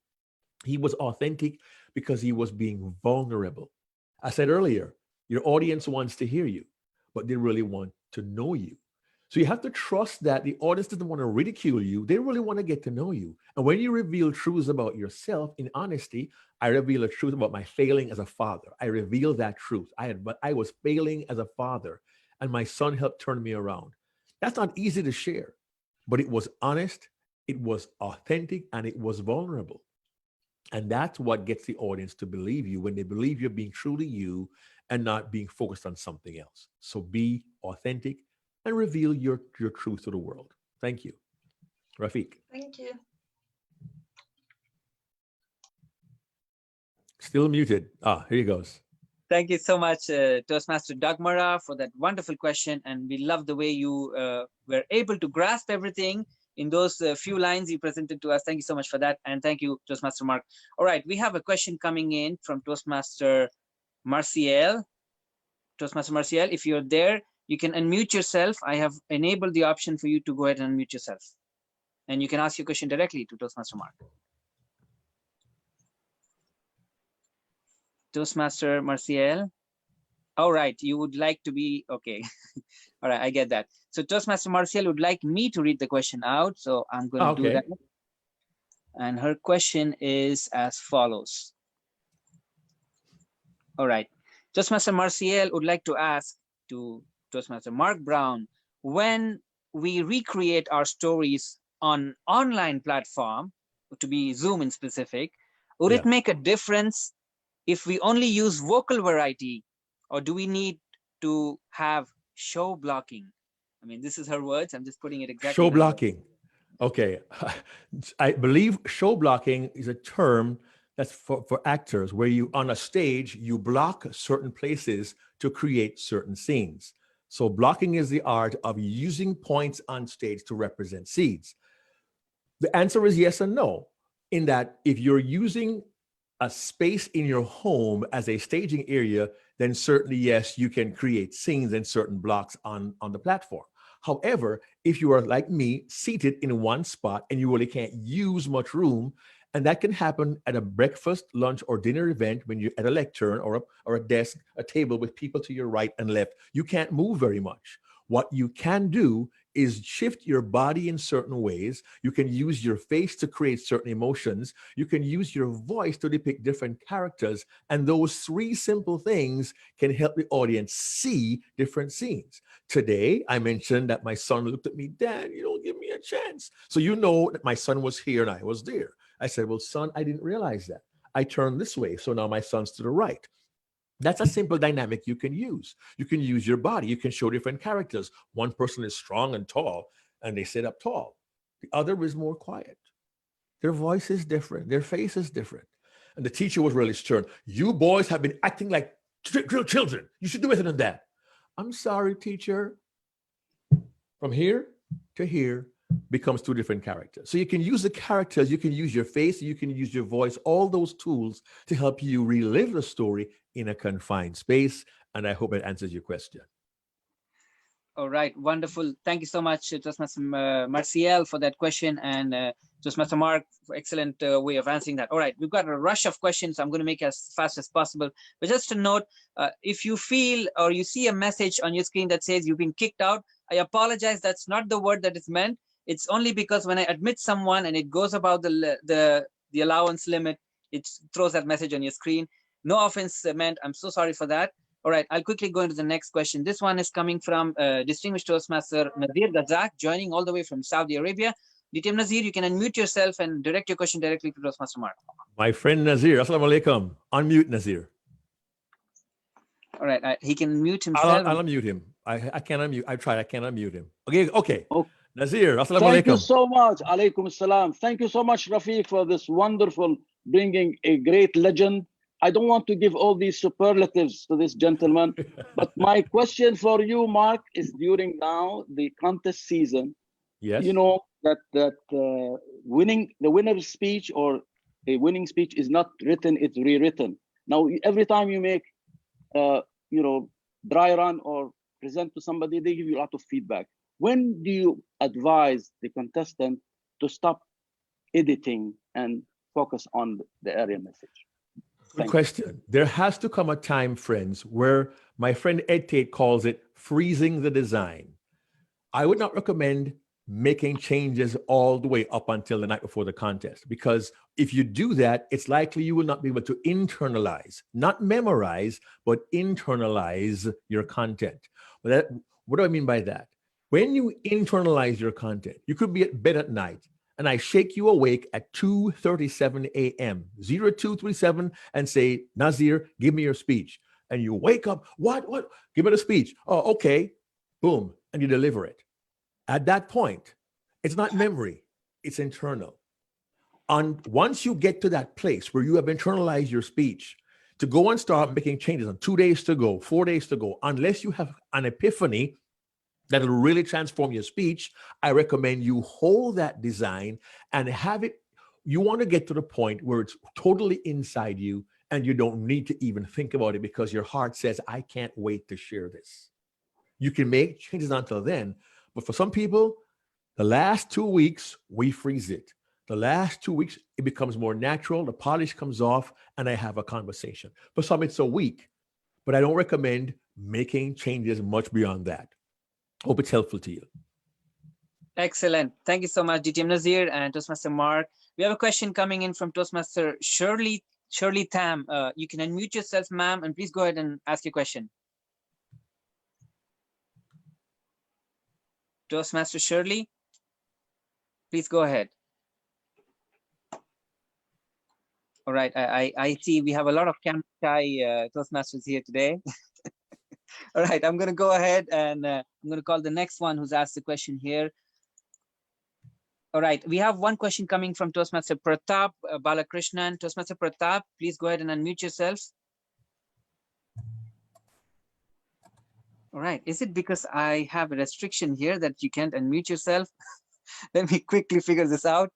He was authentic because he was being vulnerable. I said earlier, your audience wants to hear you, but they really want to know you. So you have to trust that the audience doesn't want to ridicule you. They really want to get to know you. And when you reveal truths about yourself in honesty, I reveal a truth about my failing as a father. I reveal that truth. I was failing as a father, and my son helped turn me around. That's not easy to share, but it was honest, it was authentic, and it was vulnerable. And that's what gets the audience to believe you, when they believe you're being truly you and not being focused on something else. So be authentic and reveal your truth to the world. Thank you. Rafiq. Thank you. Still muted. Here he goes. Thank you so much, Toastmaster Dagmara, for that wonderful question. And we love the way you were able to grasp everything in those few lines you presented to us. Thank you so much for that. And thank you, Toastmaster Mark. All right, we have a question coming in from Toastmaster Marciel. Toastmaster Marciel, if you're there, you can unmute yourself. I have enabled the option for you to go ahead and unmute yourself. And you can ask your question directly to Toastmaster Mark. Toastmaster Marcial. All right, you would like to be, okay. All right, I get that. So Toastmaster Marcial would like me to read the question out, so I'm going to do that. And her question is as follows. All right, Toastmaster Marcial would like to ask to Toastmaster Mark Brown, when we recreate our stories on online platform, to be Zoom in specific, would it make a difference if we only use vocal variety, or do we need to have show blocking? I mean, this is her words. I'm just putting it exactly. Show blocking. Okay. I believe show blocking is a term that's for actors, where you, on a stage, you block certain places to create certain scenes. So blocking is the art of using points on stage to represent scenes. The answer is yes and no, in that if you're using a space in your home as a staging area, then certainly, yes, you can create scenes and certain blocks on the platform. However, if you are like me, seated in one spot and you really can't use much room, and that can happen at a breakfast, lunch, or dinner event when you're at a lectern or a desk, a table with people to your right and left, you can't move very much. What you can do is shift your body in certain ways. You can use your face to create certain emotions. You can use your voice to depict different characters. And those three simple things can help the audience see different scenes. Today, I mentioned that my son looked at me, Dad, you don't give me a chance. So you know that my son was here and I was there. I said, well, son, I didn't realize that. I turned this way, so now my son's to the right. That's a simple dynamic you can use. You can use your body. You can show different characters. One person is strong and tall, and they sit up tall. The other is more quiet. Their voice is different. Their face is different. And the teacher was really stern. You boys have been acting like real children. You should do better than that. I'm sorry, teacher. From here to here becomes two different characters. So you can use the characters, you can use your face, you can use your voice, all those tools to help you relive the story in a confined space. And I hope it answers your question. All right, wonderful. Thank you so much, Toastmaster Marcial, for that question, and Toastmaster Mark, for excellent way of answering that. All right, we've got a rush of questions. I'm going to make it as fast as possible. But just to note, if you feel or you see a message on your screen that says you've been kicked out, I apologize. That's not the word that is meant. It's only because when I admit someone and it goes about the allowance limit, it throws that message on your screen. No offense meant. I'm so sorry for that. All right, I'll quickly go into the next question. This one is coming from distinguished Toastmaster Nazir Gazak, joining all the way from Saudi Arabia. DTM Nazir, you can unmute yourself and direct your question directly to Toastmaster Mark. My friend Nazir, assalamu alaikum. Unmute Nazir. All right, he can mute himself. I'll unmute him. I can't unmute. I tried. I can't unmute him. Okay. Nazir, assalamu alaikum. Thank you so much. Alaikum salam. Thank you so much, Rafiq, for this wonderful bringing a great legend. I don't want to give all these superlatives to this gentleman, but my question for you, Mark, is during now the contest season. Yes. You know that the winner's speech or a winning speech is not written; it's rewritten. Now, every time you make, dry run or present to somebody, they give you a lot of feedback. When do you advise the contestant to stop editing and focus on the area message? Good question. There has to come a time, friends, where my friend Ed Tate calls it freezing the design. I would not recommend making changes all the way up until the night before the contest, because if you do that, it's likely you will not be able to internalize, not memorize, but internalize your content. But what do I mean by that? When you internalize your content, you could be at bed at night, and I shake you awake at 2:37 a.m., 0237, and say, Nazir, give me your speech. And you wake up, what? Give me the speech. Oh, okay. Boom. And you deliver it. At that point, it's not memory, it's internal. And once you get to that place where you have internalized your speech, to go and start making changes on 2 days to go, 4 days to go, unless you have an epiphany that'll really transform your speech, I recommend you hold that design and have it. You want to get to the point where it's totally inside you and you don't need to even think about it because your heart says, I can't wait to share this. You can make changes until then, but for some people, the last 2 weeks, we freeze it. The last 2 weeks, it becomes more natural. The polish comes off and I have a conversation. For some, it's a week, but I don't recommend making changes much beyond that. Hope it's helpful to you. Excellent. Thank you so much, DTM Nazir and Toastmaster Mark. We have a question coming in from Toastmaster Shirley Tam. You can unmute yourself, ma'am, and please go ahead and ask your question. Toastmaster Shirley, please go ahead. All right, I see we have a lot of camera-shy Toastmasters here today. All right, I'm going to go ahead and I'm going to call the next one who's asked the question here. All right, we have one question coming from Toastmaster Pratap Balakrishnan. Toastmaster Pratap, please go ahead and unmute yourself. All right, is it because I have a restriction here that you can't unmute yourself? Let me quickly figure this out.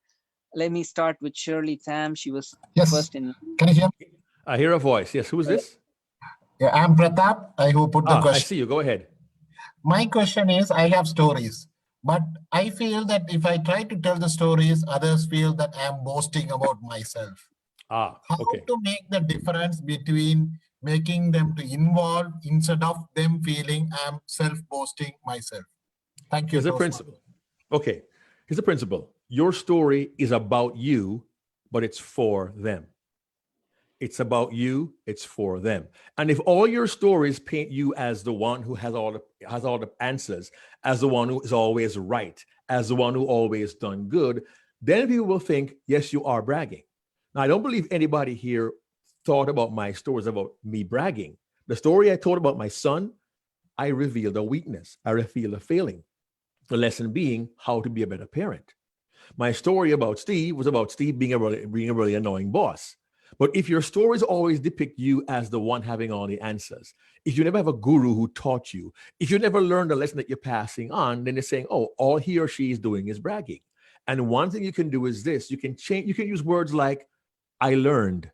Let me start with Shirley Tam. She was first in. Can you hear me? I hear a voice. Yes, who is this? Yeah, I'm Pratap. I who put the question. I see you. Go ahead. My question is, I have stories, but I feel that if I try to tell the stories, others feel that I'm boasting about myself. How to make the difference between making them to involve instead of them feeling I'm self-boasting myself? Thank you. Here's the principle. Okay, here's the principle. Your story is about you, but it's for them. It's about you, it's for them. And if all your stories paint you as the one who has all the answers, as the one who is always right, as the one who always done good, then people will think, yes, you are bragging. Now, I don't believe anybody here thought about my stories about me bragging. The story I told about my son, I revealed a weakness. I revealed a failing. The lesson being how to be a better parent. My story about Steve was about Steve being a really annoying boss. But if your stories always depict you as the one having all the answers, if you never have a guru who taught you, if you never learned the lesson that you're passing on, then they're saying, oh, all he or she is doing is bragging. And one thing you can do is this, you can use words like, I learned,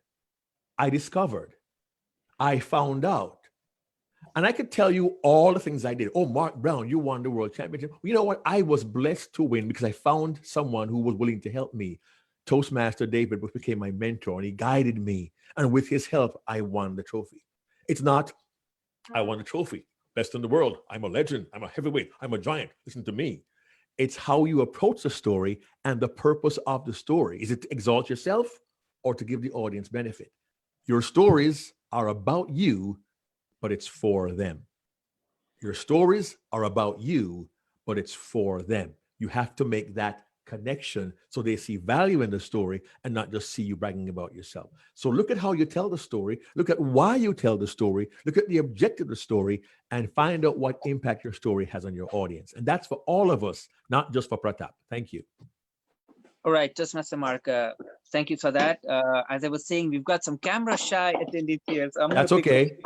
I discovered, I found out. And I could tell you all the things I did. Oh, Mark Brown, you won the world championship. You know what? I was blessed to win because I found someone who was willing to help me. Toastmaster David became my mentor and he guided me. And with his help, I won the trophy. It's not, I won the trophy. Best in the world. I'm a legend. I'm a heavyweight. I'm a giant. Listen to me. It's how you approach the story and the purpose of the story. Is it to exalt yourself or to give the audience benefit? Your stories are about you, but it's for them. Your stories are about you, but it's for them. You have to make that connection so they see value in the story and not just see you bragging about yourself. So look at how you tell the story, look at why you tell the story, look at the objective of the story, and find out what impact your story has on your audience. And that's for all of us, not just for Pratap. Thank you. All right, Toastmaster Mark, thank you for that. As I was saying, we've got some camera shy attendees here. So that's okay.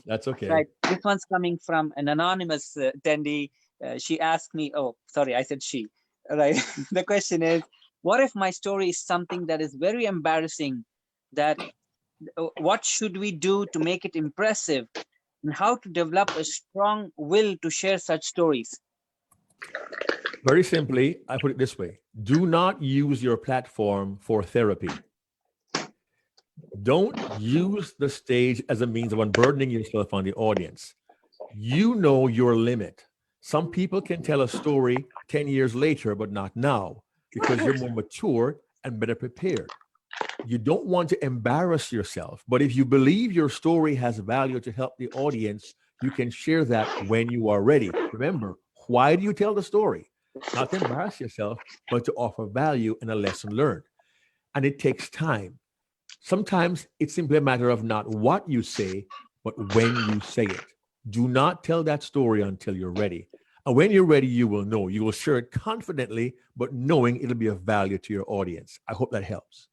That's okay. Right, this one's coming from an anonymous attendee. She asked me, oh, sorry, I said she. All right, the question is, what if my story is something that is very embarrassing? That what should we do to make it impressive? And how to develop a strong will to share such stories? Very simply, I put it this way. Do not use your platform for therapy. Don't use the stage as a means of unburdening yourself on the audience. You know your limit. Some people can tell a story 10 years later, but not now, because you're more mature and better prepared. You don't want to embarrass yourself, but if you believe your story has value to help the audience, you can share that when you are ready. Remember, why do you tell the story? Not to embarrass yourself, but to offer value and a lesson learned. And it takes time. Sometimes it's simply a matter of not what you say, but when you say it. Do not tell that story until you're ready. And when you're ready, you will know. You will share it confidently, but knowing it'll be of value to your audience. I hope that helps.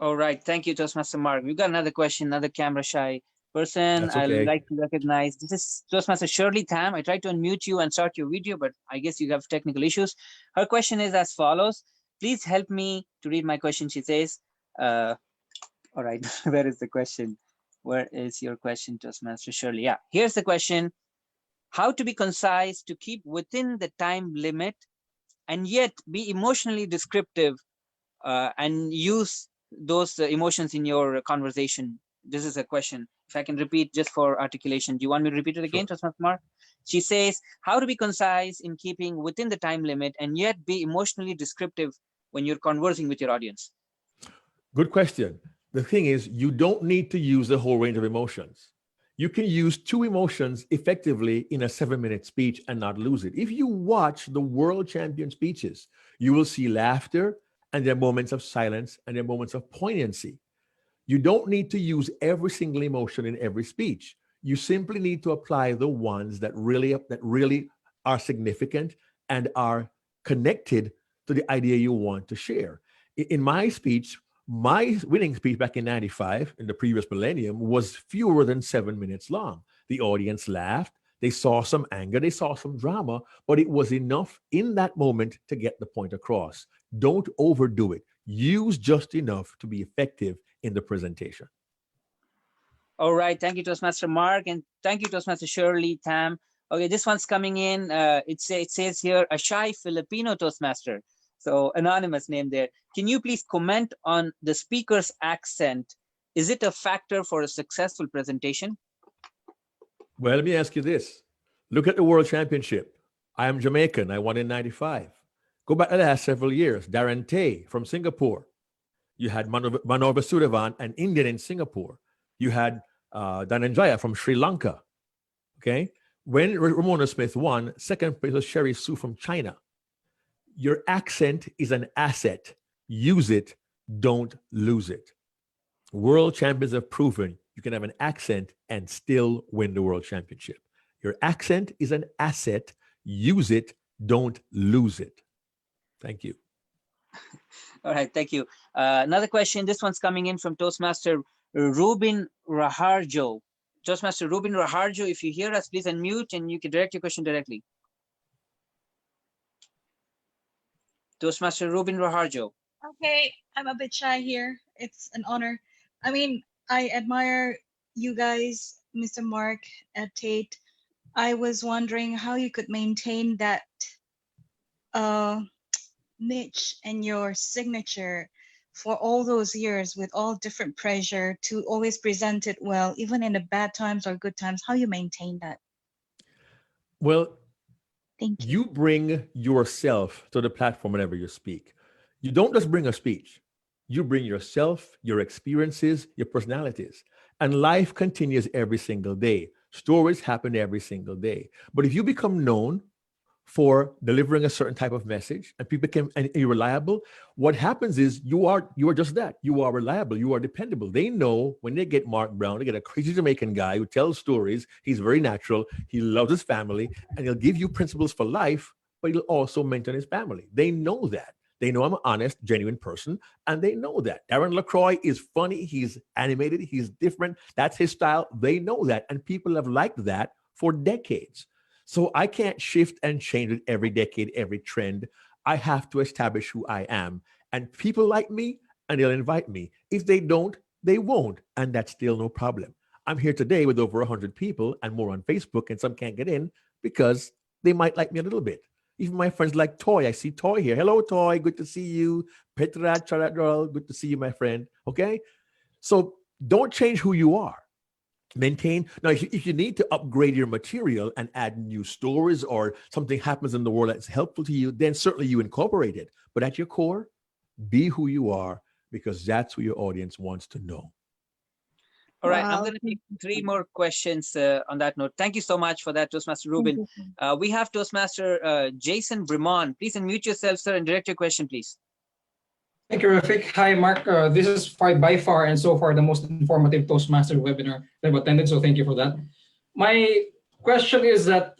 All right. Thank you, Toastmaster Mark. We've got another question, another camera shy person. Okay. I'd like to recognize. This is Toastmaster Shirley Tam. I tried to unmute you and start your video, but I guess you have technical issues. Her question is as follows. Please help me to read my question. She says, all right, where is the question? Where is your question, Toastmaster Shirley? Yeah, here's the question. How to be concise to keep within the time limit and yet be emotionally descriptive and use those emotions in your conversation? This is a question. If I can repeat just for articulation. Do you want me to repeat it again, Toastmaster Mark? She says, how to be concise in keeping within the time limit and yet be emotionally descriptive when you're conversing with your audience? Good question. The thing is, you don't need to use the whole range of emotions. You can use 2 emotions effectively in a 7-minute speech and not lose it. If you watch the world champion speeches, you will see laughter, and there are moments of silence, and there are moments of poignancy. You don't need to use every single emotion in every speech. You simply need to apply the ones that really are significant and are connected to the idea you want to share. In my speech, my winning speech back in 95, in the previous millennium, was fewer than 7 minutes long. The audience laughed. They saw some anger. They saw some drama, but it was enough in that moment to get the point across. Don't overdo it. Use just enough to be effective in the presentation. All right. Thank you, Toastmaster Mark. And thank you, Toastmaster Shirley, Tam. Okay, this one's coming in. It says here, a shy Filipino Toastmaster. So anonymous name there. Can you please comment on the speaker's accent? Is it a factor for a successful presentation? Well, let me ask you this. Look at the World Championship. I am Jamaican. I won in 95. Go back to the last several years. Darren Tay from Singapore. You had Manor Vasudevan, an Indian in Singapore. You had Dhananjaya from Sri Lanka. Okay. When Ramona Smith won, second place was Sherry Su from China. Your accent is an asset. Use it. Don't lose it. World champions have proven you can have an accent and still win the world championship. Your accent is an asset. Use it. Don't lose it. Thank you. All right. Thank you. Another question. This one's coming in from Toastmaster Rubin Raharjo. Toastmaster Rubin Raharjo, if you hear us, please unmute and you can direct your question directly. Toastmaster Rubin Raharjo. Okay, I'm a bit shy here. It's an honor. I mean, I admire you guys, Mr. Mark at Tate. I was wondering how you could maintain that niche and your signature for all those years with all different pressure to always present it well, even in the bad times or good times, how you maintain that. Well, thank you. You bring yourself to the platform whenever you speak. You don't just bring a speech. You bring yourself, your experiences, your personalities. And life continues every single day. Stories happen every single day. But if you become known for delivering a certain type of message and people become unreliable, what happens is you are just that. You are reliable. You are dependable. They know when they get Mark Brown, they get a crazy Jamaican guy who tells stories. He's very natural. He loves his family, and he'll give you principles for life, but he'll also maintain his family. They know that. They know I'm an honest, genuine person, and they know that. Darren LaCroix is funny. He's animated. He's different. That's his style. They know that, and people have liked that for decades. So I can't shift and change it every decade, every trend. I have to establish who I am. And people like me, and they'll invite me. If they don't, they won't. And that's still no problem. I'm here today with over 100 people and more on Facebook, and some can't get in because they might like me a little bit. Even my friends like Toy. I see Toy here. Hello, Toy. Good to see you. Petra Charadral. Good to see you, my friend. Okay? So don't change who you are. Maintain. Now, if you need to upgrade your material and add new stories or something happens in the world that's helpful to you, then certainly you incorporate it. But at your core, be who you are, because that's who your audience wants to know. All right, I'm going to take 3 more questions on that note. Thank you so much for that, Toastmaster Rubin. We have Toastmaster Jason Brimon. Please unmute yourself, sir, and direct your question, please. Thank you, Rafik. Hi, Mark. This is by far and so far the most informative Toastmaster webinar that I've attended, so thank you for that. My question is that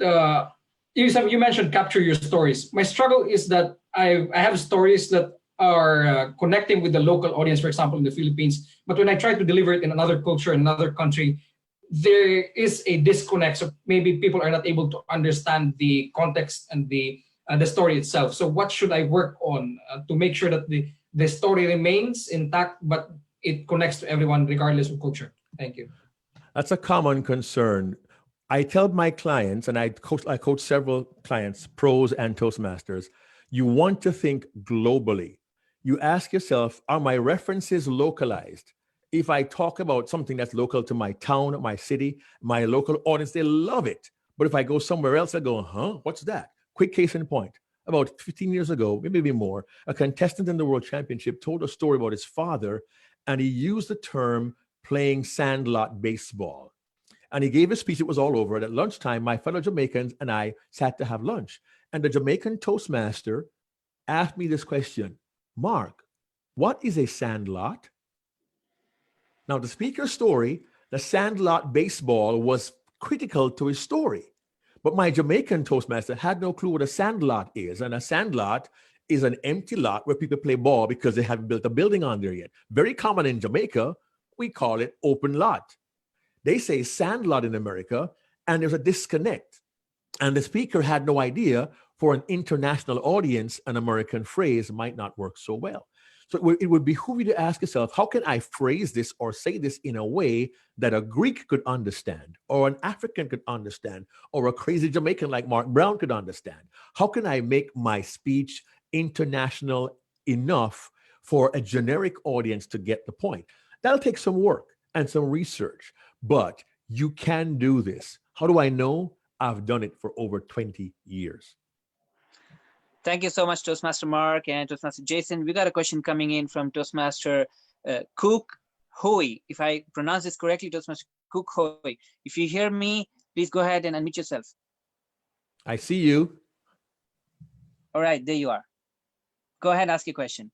you mentioned capture your stories. My struggle is that I have stories that are connecting with the local audience, for example, in the Philippines, but when I try to deliver it in another culture, in another country, there is a disconnect. So maybe people are not able to understand the context and the story itself. So what should I work on to make sure that the story remains intact, but it connects to everyone regardless of culture? Thank you. That's a common concern. I tell my clients, and I coach several clients, pros and Toastmasters, you want to think globally. you ask yourself, are my references localized? If I talk about something that's local to my town, my city, my local audience, they love it. But if I go somewhere else, I go, huh, what's that? Quick case in point. About 15 years ago, maybe more, a contestant in the World Championship told a story about his father, and he used the term playing sandlot baseball. And he gave a speech, it was all over. And at lunchtime, my fellow Jamaicans and I sat to have lunch. And the Jamaican Toastmaster asked me this question, Mark, what is a sandlot? Now, the speaker's story, the sandlot baseball, was critical to his story. But my Jamaican Toastmaster had no clue what a sandlot is. And a sandlot is an empty lot where people play ball because they haven't built a building on there yet. Very common in Jamaica, we call it open lot. They say sandlot in America, and there's a disconnect. And the speaker had no idea for an international audience, an American phrase might not work so well. So it would behoove you to ask yourself, how can I phrase this or say this in a way that a Greek could understand, or an African could understand, or a crazy Jamaican like Mark Brown could understand? How can I make my speech international enough for a generic audience to get the point? That'll take some work and some research, but you can do this. How do I know? I've done it for over 20 years. Thank you so much, Toastmaster Mark and Toastmaster Jason. We got a question coming in from Toastmaster Cook Hoy. If I pronounce this correctly, Toastmaster Cook Hoy. If you hear me, please go ahead and unmute yourself. I see you. All right, there you are. Go ahead, ask your question.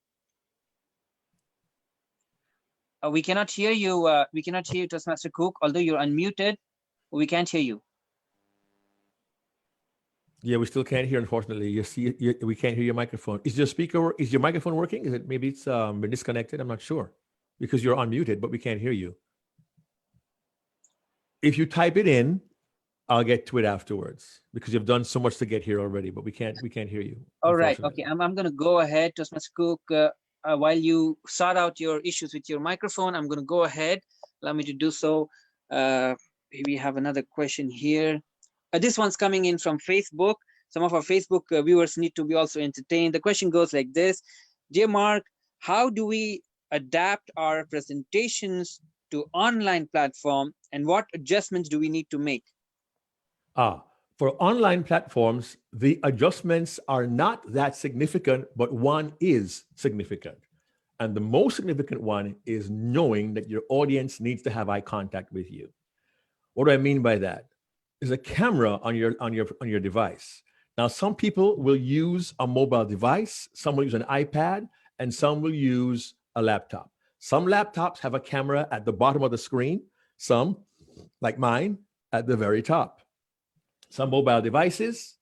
We cannot hear you. We cannot hear you, Toastmaster Cook. Although you're unmuted, we can't hear you. Yeah, we still can't hear, unfortunately. We can't hear your microphone. Is your microphone working? Is it, maybe it's been disconnected? I'm not sure, because you're unmuted, but we can't hear you. If you type it in, I'll get to it afterwards, because you've done so much to get here already, but we can't hear you. All right, okay, I'm going to go ahead, Toastmaster Cook. While you sort out your issues with your microphone, I'm going to go ahead. Allow me to do so. We have another question here. This one's coming in from Facebook. Some of our Facebook viewers need to be also entertained. The question goes like this. Dear Mark, how do we adapt our presentations to online platform, and what adjustments do we need to make? For online platforms, the adjustments are not that significant, but one is significant. And the most significant one is knowing that your audience needs to have eye contact with you. What do I mean by that? There's a camera on your device. Now, some people will use a mobile device, some will use an iPad, and some will use a laptop. Some laptops have a camera at the bottom of the screen, some, like mine, at the very top. Some mobile devices,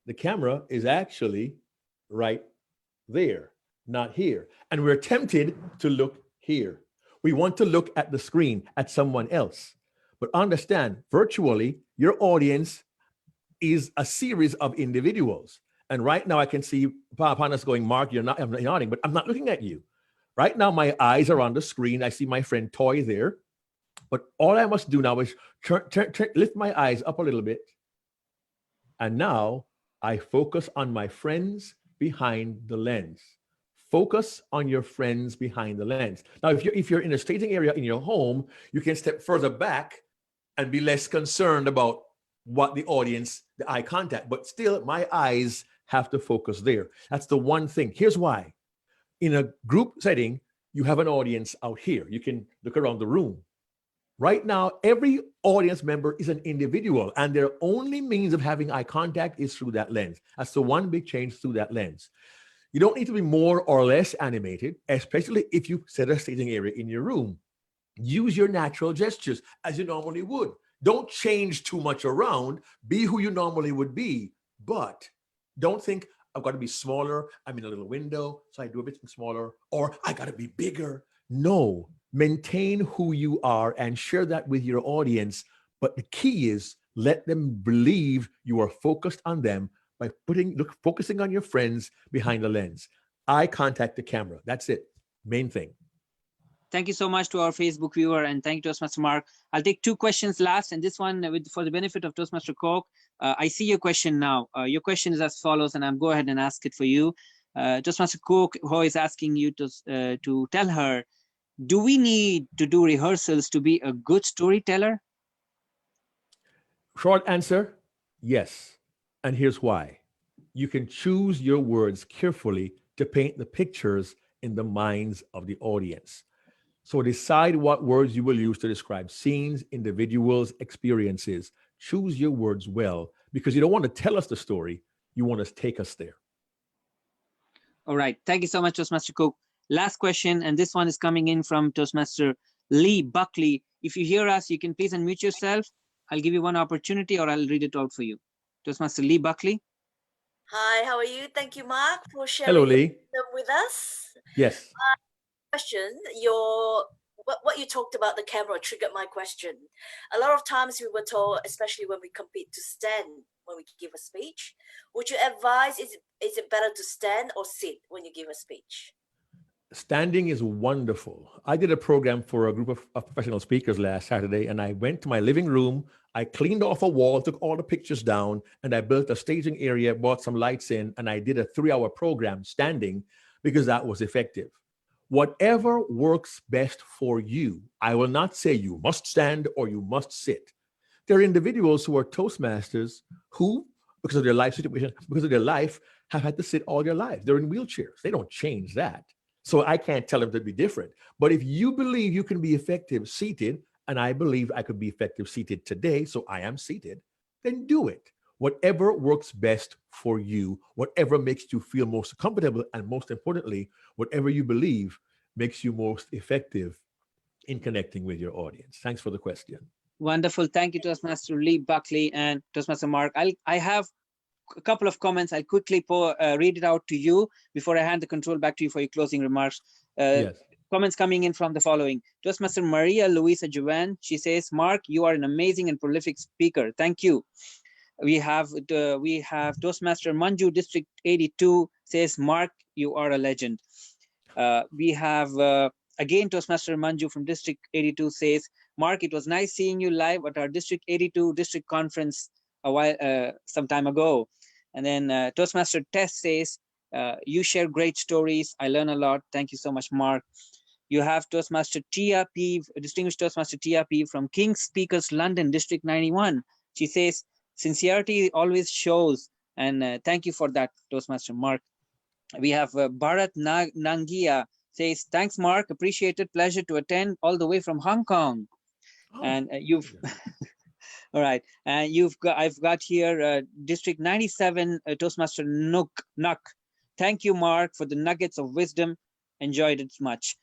the camera is actually right there, not here. And we're tempted to look here. We want to look at the screen, at someone else. But understand, virtually, your audience is a series of individuals. And right now I can see upon us going, Mark, you're not, I'm nodding, but I'm not looking at you. Right now, my eyes are on the screen. I see my friend Toy there. But all I must do now is lift my eyes up a little bit. And now I focus on my friends behind the lens. Focus on your friends behind the lens. Now, if you're in a staging area in your home, you can step further back and be less concerned about what the audience, the eye contact, but still my eyes have to focus there. That's the one thing. Here's why. In a group setting, you have an audience out here. You can look around the room. Right now, every audience member is an individual, and their only means of having eye contact is through that lens. That's the one big change, through that lens. You don't need to be more or less animated, especially if you set a staging area in your room. Use your natural gestures as you normally would. Don't change too much around. Be who you normally would be, but don't think, I've got to be smaller. I'm in a little window, so I do a bit smaller, or I got to be bigger. No, maintain who you are and share that with your audience. But the key is let them believe you are focused on them by focusing on your friends behind the lens. Eye contact the camera. That's it. Main thing. Thank you so much to our Facebook viewer, and thank you, Toastmaster Mark. I'll take two questions last, and this one for the benefit of Toastmaster Cook. I see your question now. Your question is as follows, and I'll go ahead and ask it for you. Toastmaster Ho is asking you to tell her, do we need to do rehearsals to be a good storyteller? Short answer, yes. And here's why. You can choose your words carefully to paint the pictures in the minds of the audience. So decide what words you will use to describe scenes, individuals, experiences. Choose your words well, because you don't want to tell us the story. You want to take us there. All right. Thank you so much, Toastmaster Cook. Last question, and this one is coming in from Toastmaster Lee Buckley. If you hear us, you can please unmute yourself. I'll give you one opportunity, or I'll read it out for you. Toastmaster Lee Buckley. Hi, how are you? Thank you, Mark, for sharing Hello, Lee. with us. Yes. Question, what you talked about the camera triggered my question. A lot of times we were told, especially when we compete, to stand when we give a speech. Would you advise, is it better to stand or sit when you give a speech? Standing is wonderful. I did a program for a group of professional speakers last Saturday, and I went to my living room. I cleaned off a wall, took all the pictures down, and I built a staging area, bought some lights in, and I did a 3-hour program standing because that was effective. Whatever works best for you. I will not say you must stand or you must sit. There are individuals who are Toastmasters who, because of their life situation, because of their life, have had to sit all their life. They're in wheelchairs. They don't change that. So I can't tell them to be different. But if you believe you can be effective seated, and I believe I could be effective seated today, so I am seated, then do it. Whatever works best for you, whatever makes you feel most comfortable, and most importantly, whatever you believe makes you most effective in connecting with your audience. Thanks for the question. Wonderful. Thank you, Toastmaster Lee Buckley and Toastmaster Mark. I have a couple of comments. I'll quickly read it out to you before I hand the control back to you for your closing remarks. Yes. Comments coming in from the following. Toastmaster Maria Luisa Juvan, she says, Mark, you are an amazing and prolific speaker. Thank you. We have Toastmaster Manju District 82 says, Mark, you are a legend. We have again Toastmaster Manju from District 82 says, Mark, it was nice seeing you live at our District 82 district conference some time ago. And then Toastmaster Tess says, you share great stories. I learn a lot. Thank you so much, Mark. You have Toastmaster Tia Peeve, distinguished Toastmaster Tia Peeve from King's Speakers London, District 91. She says, sincerity always shows. And thank you for that, Toastmaster Mark. We have Bharat Nangia says, thanks, Mark. Appreciated. Pleasure to attend all the way from Hong Kong. Oh, and you've... All right, and I've got here District 97 Toastmaster Nuk. Thank you, Mark, for the nuggets of wisdom. Enjoyed it much.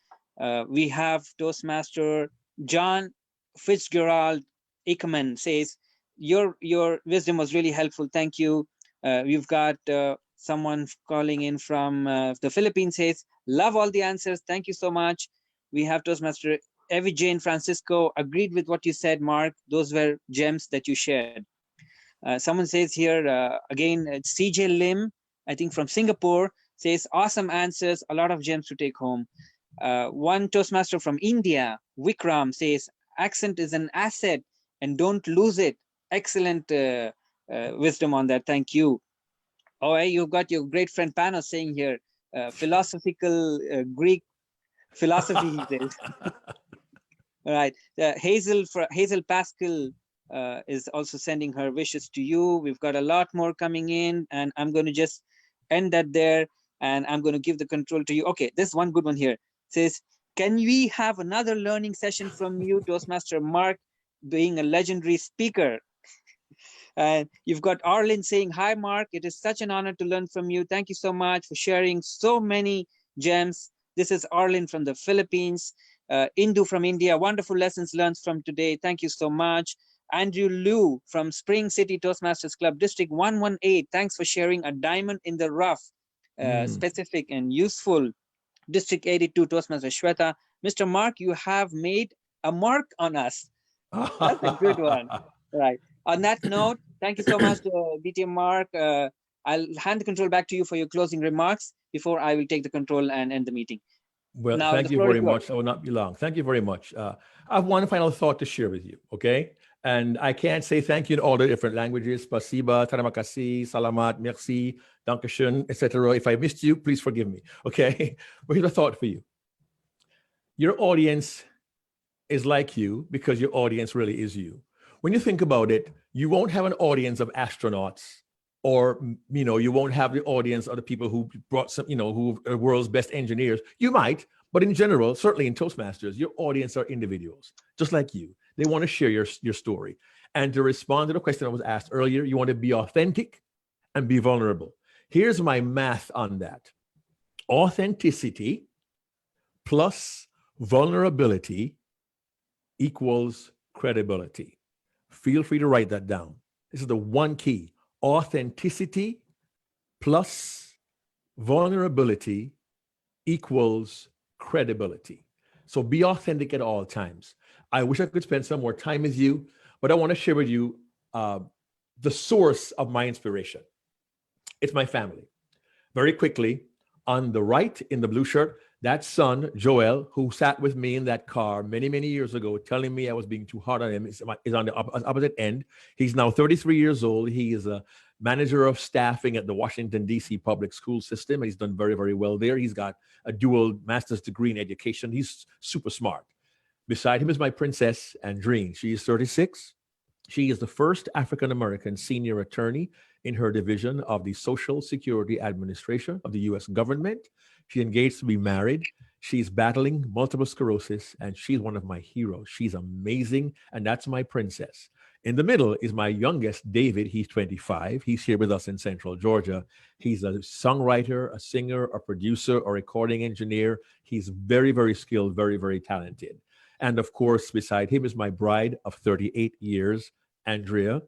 We have Toastmaster John Fitzgerald Ackerman says, your wisdom was really helpful. Thank you. We've got someone calling in from the Philippines says, love all the answers. Thank you so much. We have Toastmaster Evie Jane Francisco, agreed with what you said, Mark. Those were gems that you shared. Someone says here, again, CJ Lim, I think from Singapore, says, awesome answers, a lot of gems to take home. One Toastmaster from India, Vikram, says, accent is an asset and don't lose it. Excellent wisdom on that. Thank you. Oh, you've got your great friend Panos saying here, philosophical Greek philosophy, he says. All right, Hazel Pascal is also sending her wishes to you. We've got a lot more coming in, and I'm going to just end that there, and I'm going to give the control to you. Okay, this one good one here. It says, can we have another learning session from you, Toastmaster Mark, being a legendary speaker? And you've got Arlen saying, hi, Mark. It is such an honor to learn from you. Thank you so much for sharing so many gems. This is Arlen from the Philippines. Indu from India, wonderful lessons learned from today. Thank you so much. Andrew Liu from Spring City Toastmasters Club, District 118. Thanks for sharing a diamond in the rough, specific and useful. District 82 Toastmaster Shweta. Mr. Mark, you have made a mark on us. That's a good one. Right. On that note, thank you so much, BTM Mark. I'll hand the control back to you for your closing remarks before I will take the control and end the meeting. Well, now, thank you very much. I will not be long. Thank you very much. I have one final thought to share with you, okay? And I can't say thank you in all the different languages. Spasiba, terima kasih, salamat, merci, dankeschön, etc. If I missed you, please forgive me. Okay? But here's a thought for you. Your audience is like you because your audience really is you. When you think about it, you won't have an audience of astronauts, or you won't have the audience of the people who brought some, who are world's best engineers. You might, but in general, certainly in Toastmasters, your audience are individuals, just like you. They want to share your story. And to respond to the question I was asked earlier, you want to be authentic and be vulnerable. Here's my math on that. Authenticity plus vulnerability equals credibility. Feel free to write that down. This is the one key. Authenticity plus vulnerability equals credibility. So be authentic at all times. I wish I could spend some more time with you, but I want to share with you the source of my inspiration. It's my family. Very quickly, on the right in the blue shirt, that son, Joel, who sat with me in that car many, many years ago, telling me I was being too hard on him, is on the opposite end. He's now 33 years old. He is a manager of staffing at the Washington, D.C. public school system. And he's done very, very well there. He's got a dual master's degree in education. He's super smart. Beside him is my princess, Andreen. She is 36. She is the first African-American senior attorney in her division of the Social Security Administration of the U.S. government. She's engaged to be married. She's battling multiple sclerosis, and she's one of my heroes. She's amazing, and that's my princess. In the middle is my youngest, David. He's 25. He's here with us in Central Georgia. He's a songwriter, a singer, a producer, a recording engineer. He's very, very skilled, very, very talented. And of course, beside him is my bride of 38 years, Andrea,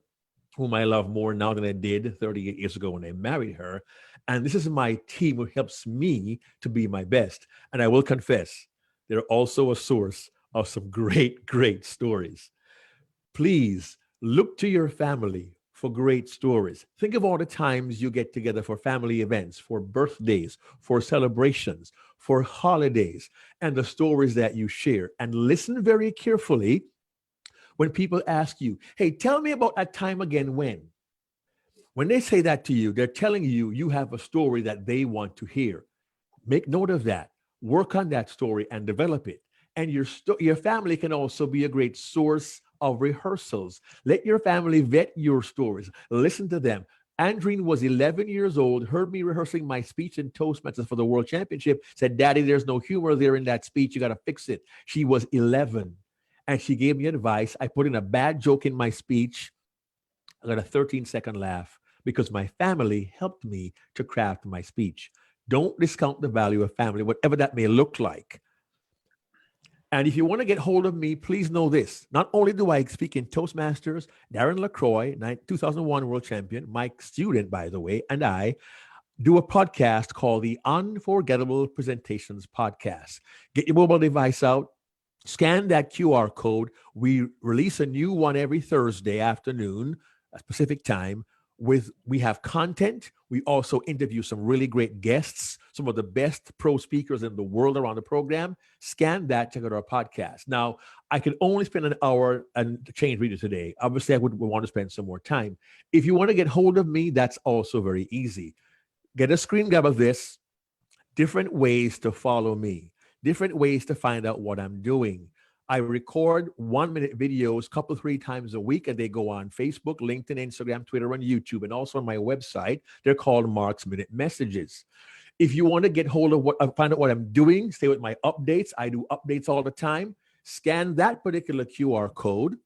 whom I love more now than I did 38 years ago when I married her. And this is my team who helps me to be my best. And I will confess, they're also a source of some great, great stories. Please look to your family for great stories. Think of all the times you get together for family events, for birthdays, for celebrations, for holidays, and the stories that you share. And listen very carefully when people ask you, hey, tell me about that time again when. When they say that to you, they're telling you you have a story that they want to hear. Make note of that. Work on that story and develop it. And your family can also be a great source of rehearsals. Let your family vet your stories. Listen to them. Andreen was 11 years old, heard me rehearsing my speech in Toastmasters for the World Championship, said, Daddy, there's no humor there in that speech. You got to fix it. She was 11. And she gave me advice. I put in a bad joke in my speech. I got a 13-second laugh because my family helped me to craft my speech. Don't discount the value of family, whatever that may look like. And if you want to get hold of me, please know this. Not only do I speak in Toastmasters, Darren LaCroix, 2001 world champion, my student, by the way, and I do a podcast called the Unforgettable Presentations Podcast. Get your mobile device out. Scan that QR code. We release a new one every Thursday afternoon, a specific time. We have content. We also interview some really great guests, some of the best pro speakers in the world around the program. Scan that, check out our podcast. Now, I can only spend an hour and change with you today. Obviously, I would want to spend some more time. If you want to get hold of me, that's also very easy. Get a screen grab of this. Different ways to follow me. Different ways to find out what I'm doing. I record 1-minute videos 3 times a week, and they go on Facebook, LinkedIn, Instagram, Twitter, and YouTube, and also on my website. They're called Mark's Minute Messages. If you want to get hold of find out what I'm doing, stay with my updates. I do updates all the time. Scan that particular QR code.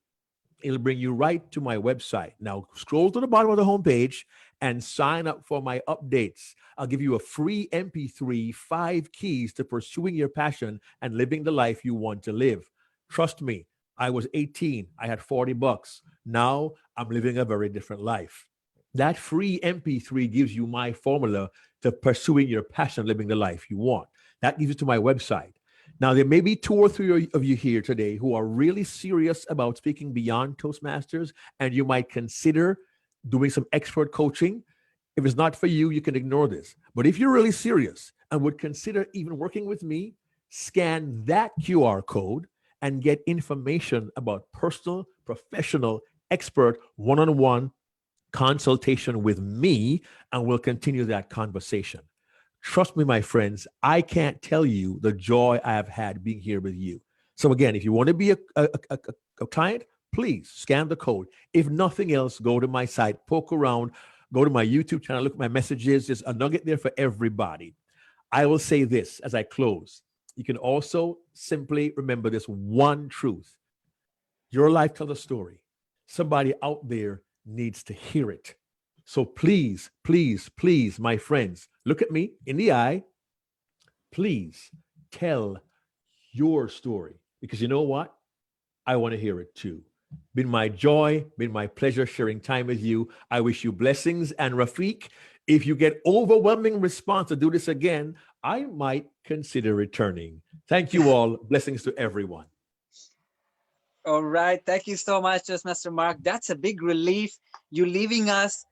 It'll bring you right to my website. Now, scroll to the bottom of the homepage and sign up for my updates. I'll give you a free MP3, 5 keys to pursuing your passion and living the life you want to live. Trust me, I was 18. I had $40. Now I'm living a very different life. That free MP3 gives you my formula to pursuing your passion, living the life you want. That gives you to my website. Now, there may be 2 or 3 of you here today who are really serious about speaking beyond Toastmasters, and you might consider doing some expert coaching. If it's not for you, you can ignore this. But if you're really serious and would consider even working with me, scan that QR code and get information about personal, professional, expert, one-on-one consultation with me, and we'll continue that conversation. Trust me, my friends, I can't tell you the joy I have had being here with you. So again, if you want to be a client, please scan the code. If nothing else, go to my site, poke around, go to my YouTube channel, look at my messages. There's a nugget there for everybody. I will say this as I close. You can also simply remember this one truth. Your life tells a story. Somebody out there needs to hear it. So please, please, please, my friends, look at me in the eye. Please tell your story, because you know what? I want to hear it too. Been my joy, been my pleasure sharing time with you. I wish you blessings. And Rafiq, if you get overwhelming response to do this again, I might consider returning. Thank you all. Blessings to everyone. All right. Thank you so much, Toastmaster Mark. That's a big relief. You leaving us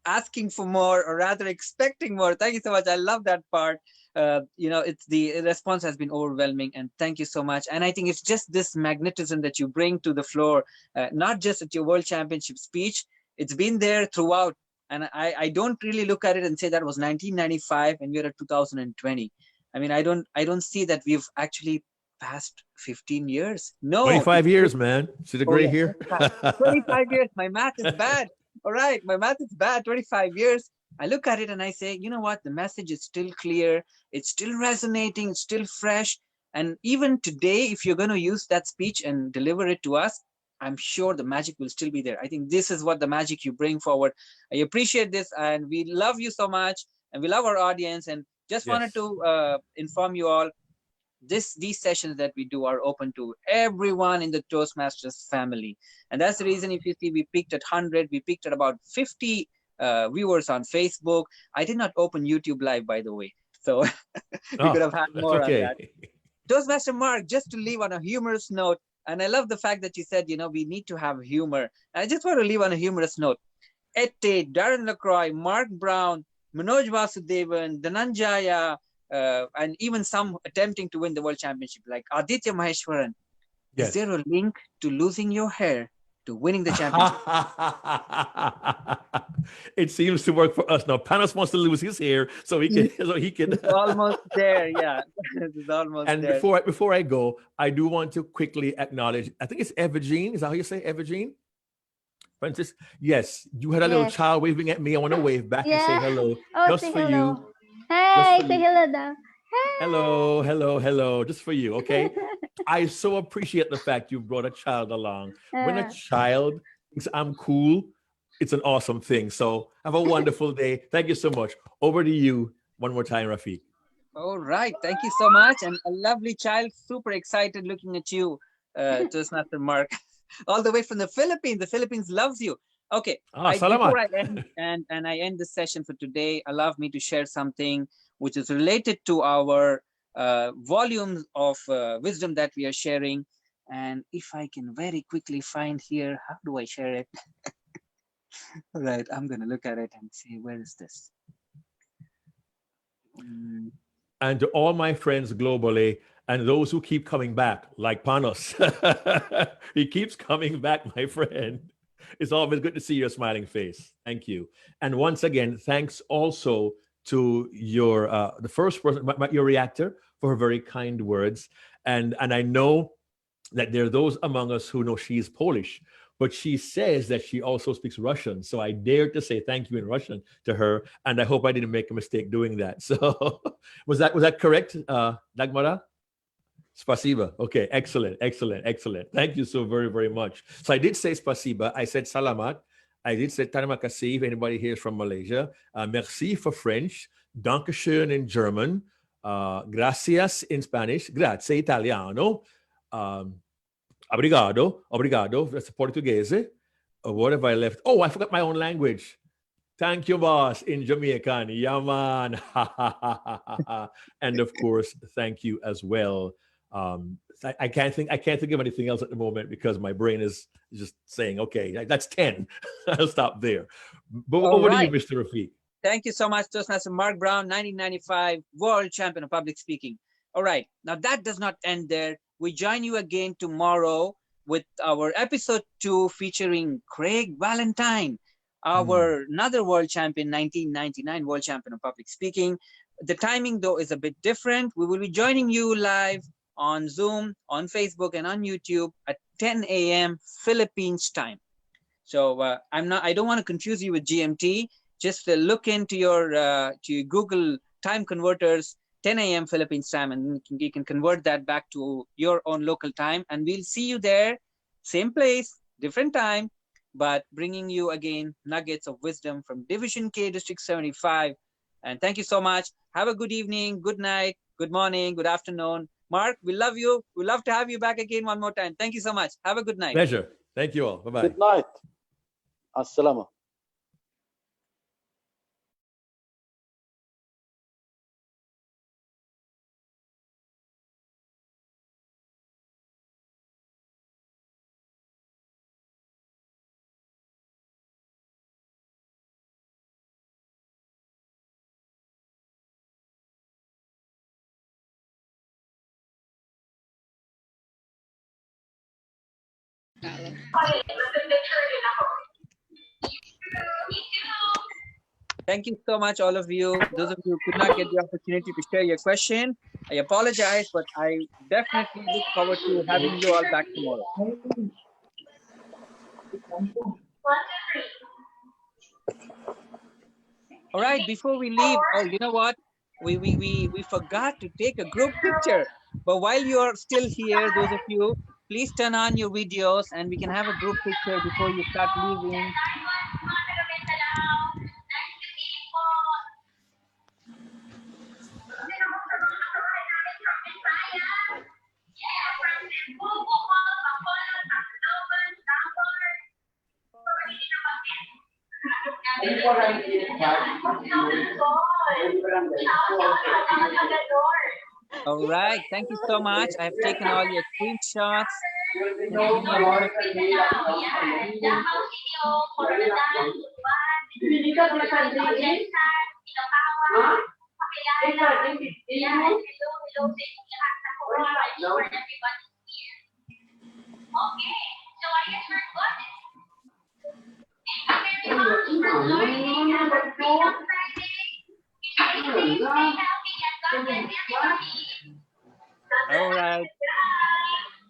asking for more, or rather expecting more. Thank you so much. I love that part. It's the response has been overwhelming, and thank you so much. And I think it's just this magnetism that you bring to the floor, not just at your World Championship speech. It's been there throughout. And I don't really look at it and say that was 1995 and we're at 2020. I mean, I don't see that we've actually past 15 years. No, 25 years, man. See the gray here? 25 years. My math is bad. All right, my math is bad. 25 years. I look at it and I say, you know what? The message is still clear. It's still resonating. It's still fresh. And even today, if you're going to use that speech and deliver it to us, I'm sure the magic will still be there. I think this is what the magic you bring forward. I appreciate this, and we love you so much, and we love our audience. And just wanted to inform you all, these sessions that we do are open to everyone in the Toastmasters family. And that's the reason, if you see, we peaked at 100, we peaked at about 50 viewers on Facebook. I did not open YouTube Live, by the way. So we could have had more on that. Toastmaster Mark, just to leave on a humorous note, and I love the fact that you said, we need to have humor. I just want to leave on a humorous note. Ed Tate, Darren LaCroix, Mark Brown, Manoj Vasudevan, Dhananjaya, and even some attempting to win the World Championship, like Aditya Maheshwaran. Yes. Is there a link to losing your hair to winning the championship? It seems to work for us now. Panos wants to lose his hair so he can. It's almost there, yeah. It's almost and there. Before I go, I do want to quickly acknowledge. I think it's Evagene. Is that how you say Evagene? Francis, yes, you had a little child waving at me. I want to wave back and say hello. Just say for hello. You. Hey, say hello now. Hey. Hello. Just for you, okay? I so appreciate the fact you brought a child along. When a child thinks I'm cool, it's an awesome thing. So have a wonderful day. Thank you so much. Over to you one more time, Rafiq. All right. Thank you so much. And a lovely child, super excited looking at you, Toastmaster Mark, all the way from the Philippines. The Philippines loves you. Okay. Before I end, and I end the session for today, allow me to share something which is related to our volumes of wisdom that we are sharing. And if I can very quickly find here, how do I share it? All right, I'm going to look at it and see, where is this? And to all my friends globally, and those who keep coming back, like Panos. He keeps coming back, my friend. It's always good to see your smiling face. Thank you. And once again, thanks also to your the first person, your reactor, for her very kind words. And I know that there are those among us who know she's Polish, but she says that she also speaks Russian. So I dare to say thank you in Russian to her. And I hope I didn't make a mistake doing that. So was that correct, Dagmara? Spasiba. Okay, excellent. Thank you so very, very much. So I did say spasiba. I said salamat. I did say terima kasih if anybody here is from Malaysia. Merci for French. Dankeschön in German. Gracias in Spanish. Grazie Italiano. Obrigado. That's Portuguese. What have I left? Oh, I forgot my own language. Thank you, boss, in Jamaican. Yaman. And of course, thank you as well. I can't think of anything else at the moment because my brain is just saying, okay, that's 10. I'll stop there. But over to you, Mr. Rafiq. Thank you so much, Toastmaster Mark Brown, 1995 world champion of public speaking. All right, now that does not end there. we join you again tomorrow with our episode 2 featuring Craig Valentine, our another world champion, 1999 world champion of public speaking. The timing though is a bit different. We will be joining you live on Zoom, on Facebook, and on YouTube at 10 a.m. Philippines time. So I don't want to confuse you with GMT. Just look into your to Google time converters, 10 a.m. Philippines time, and you can convert that back to your own local time. And we'll see you there, same place, different time, but bringing you again nuggets of wisdom from Division K, District 75. And thank you so much. Have a good evening, good night, good morning, good afternoon. Mark, we love you. We love to have you back again one more time. Thank you so much. Have a good night. Pleasure. Thank you all. Bye-bye. Good night. As-salama. Thank you so much, all of you. Those of you who could not get the opportunity to share your question, I apologize, but I definitely look forward to having you all back tomorrow. All right, before we leave, oh, you know what? We forgot to take a group picture. But while you're still here, those of you, please turn on your videos and we can have a group picture before you start leaving. All right, thank you so much. I have taken all your screenshots. Just give me a moment. All right.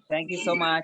Thank you so much.